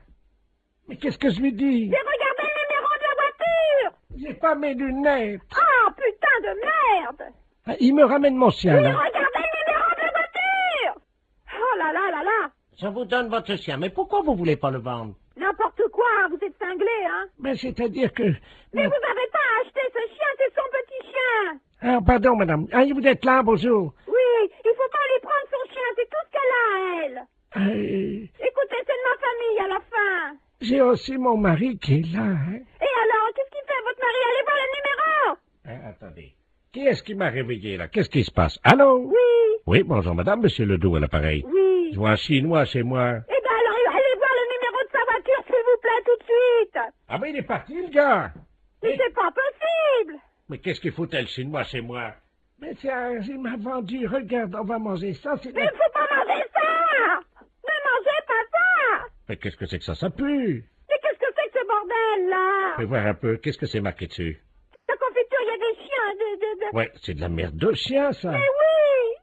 Mais qu'est-ce que je lui dis? J'ai regardé le numéro de la voiture! J'ai pas mes lunettes. Ah, putain de merde! Ah, il me ramène mon chien, J'ai là. regardé le numéro de la voiture! Oh là là! Je vous donne votre chien, mais pourquoi vous voulez pas le vendre? N'importe quoi, vous êtes cinglé, hein? Mais c'est-à-dire que... Mais vous n'avez pas acheté ce chien, c'est son petit chien! Ah, pardon, madame. Ah, vous êtes là, bonjour. Oui, il faut pas lui prendre son chien, c'est tout ce qu'elle a, elle! Écoutez, c'est de ma famille, à la fin! J'ai aussi mon mari qui est là, hein. Et alors, qu'est-ce qu'il fait, votre mari? Allez voir le numéro! Attendez. Qui est-ce qui m'a réveillé, là? Qu'est-ce qui se passe? Allô? Oui! Oui, bonjour, madame, monsieur Ledoux à l'appareil. Oui! Je vois un Chinois chez moi. Eh ben alors, allez voir le numéro de sa voiture, s'il vous plaît, tout de suite! Ah ben, il est parti, le gars! Mais c'est pas possible! Mais qu'est-ce qu'il foutait, le Chinois, chez moi? Mais tiens, il m'a vendu, regarde, on va manger ça, c'est... Mais il faut pas manger ça! Ne mangez pas ça! Mais qu'est-ce que c'est que ça pue? Mais qu'est-ce que c'est que ce bordel, là? Fais voir un peu, qu'est-ce que c'est marqué dessus? La confiture, il y a des chiens, Ouais, c'est de la merde de chien, ça. Mais oui!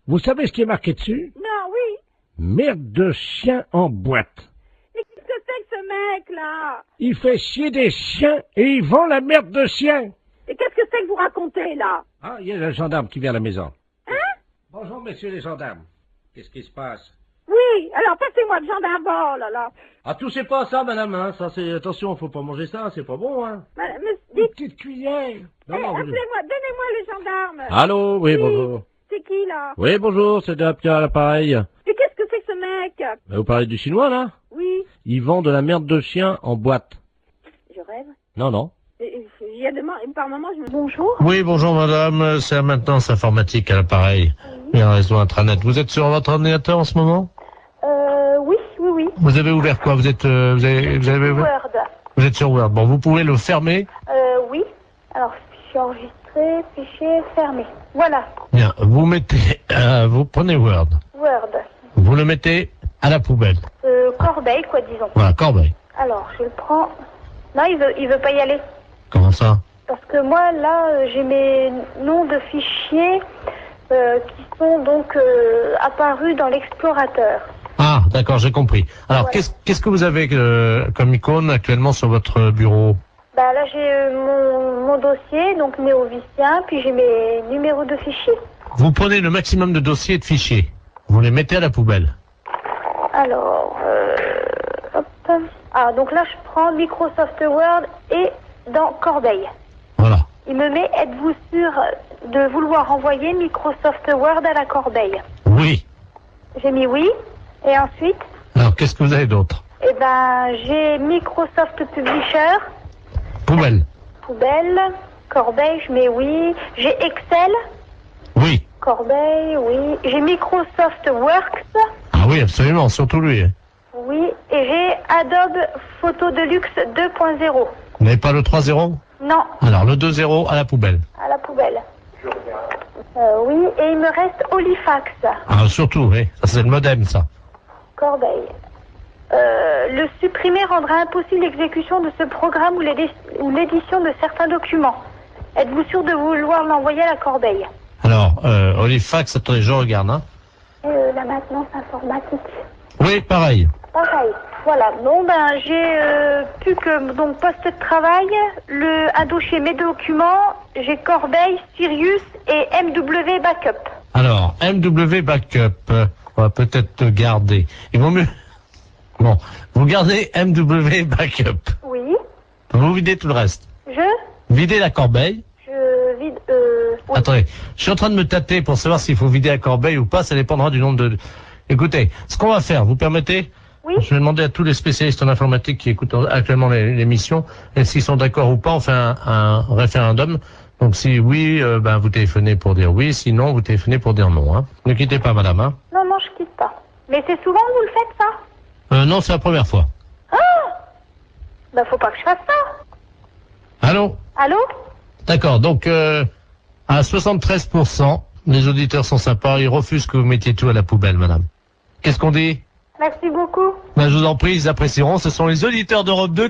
Vous savez ce qui est marqué dessus? Non, oui. Merde de chien en boîte. Mais qu'est-ce que c'est que ce mec-là? Il fait chier des chiens et il vend la merde de chien. Et qu'est-ce que c'est que vous racontez, là? Ah, il y a le gendarme qui vient à la maison. Hein? Bonjour, messieurs les gendarmes. Qu'est-ce qui se passe? Oui, alors passez-moi le gendarme, oh là là. Ah, touchez pas à ça, madame, hein. Ça, c'est... Attention, faut pas manger ça, c'est pas bon, hein. Mais Une petite cuillère. Non, allez, non, appelez-moi, donnez-moi le gendarme. Allô, oui, bonjour. C'est qui, là? Oui, bonjour, c'est Pierre à l'appareil. Mais qu'est-ce que c'est que ce mec? Vous parlez du chinois, là? Oui. Il vend de la merde de chien en boîte. Je rêve. Non. Il y a par moment, je me... Bonjour. Oui, bonjour madame, c'est la maintenance informatique à l'appareil. Et un réseau intranet. Vous êtes sur votre ordinateur en ce moment? Oui. Vous avez ouvert quoi? Vous êtes vous avez ouvert... Word. Vous êtes sur Word. Bon, vous pouvez le fermer. Oui. Alors, fichier enregistré, fichier fermé. Voilà. Bien, vous mettez vous prenez Word. Word. Vous le mettez à la poubelle. Corbeille, quoi, disons. Voilà, corbeille. Alors, je le prends. Non, il veut pas y aller. Comment ça? Parce que moi, là, j'ai mes noms de fichiers qui sont donc apparus dans l'explorateur. Ah, d'accord, j'ai compris. Alors, Voilà. qu'est-ce que vous avez comme icône actuellement sur votre bureau? Bah là, j'ai mon dossier, donc néovicien, puis j'ai mes numéros de fichiers. Vous prenez le maximum de dossiers et de fichiers. Vous les mettez à la poubelle. Alors, hop. Ah, donc là, je prends Microsoft Word et dans Corbeille. Voilà. Il me met, êtes-vous sûr de vouloir envoyer Microsoft Word à la corbeille? Oui. J'ai mis oui. Et ensuite? Alors, qu'est-ce que vous avez d'autre? Eh ben, j'ai Microsoft Publisher. Poubelle. Poubelle. Corbeille, je mets oui. J'ai Excel. Oui. Corbeille, oui. J'ai Microsoft Works. Ah oui, absolument, surtout lui. Hein. Oui. Et j'ai Adobe Photo Deluxe 2.0. Vous n'avez pas le 3.0? Non, Alors, le 2.0 à la poubelle. à la poubelle. Oui, et il me reste Halifax. Ah, surtout, oui. Ça, c'est le modem, ça. Corbeille. Le supprimer rendra impossible l'exécution de ce programme ou l'édition de certains documents. Êtes-vous sûr de vouloir l'envoyer à la corbeille? Alors, Halifax, attendez, je regarde, hein. La maintenance informatique. Oui, pareil. Pareil. Voilà. Bon, ben, j'ai plus que donc poste de travail, un dossier mes documents, j'ai Corbeille, Sirius et MW Backup. Alors, MW Backup, on va peut-être garder. Il vaut mieux... Bon, vous gardez MW Backup. Oui. Vous videz tout le reste. Videz la corbeille. Je vide... oui. Attendez, je suis en train de me tâter pour savoir s'il faut vider la corbeille ou pas, ça dépendra du nombre de... Écoutez, ce qu'on va faire, vous permettez? Oui. Je vais demander à tous les spécialistes en informatique qui écoutent actuellement l'émission, et s'ils sont d'accord ou pas, on fait un référendum. Donc si oui, vous téléphonez pour dire oui, sinon vous téléphonez pour dire non. Hein. Ne quittez pas, madame. Hein. Non, non, je quitte pas. Mais c'est souvent que vous le faites, ça? Non, c'est la première fois. Ah! Ben, faut pas que je fasse ça. Allô? Allô? D'accord, donc à 73%, les auditeurs sont sympas, ils refusent que vous mettiez tout à la poubelle, madame. Qu'est-ce qu'on dit? Merci beaucoup. Je vous en prie, ils apprécieront. Ce sont les auditeurs d'Europe 2 qui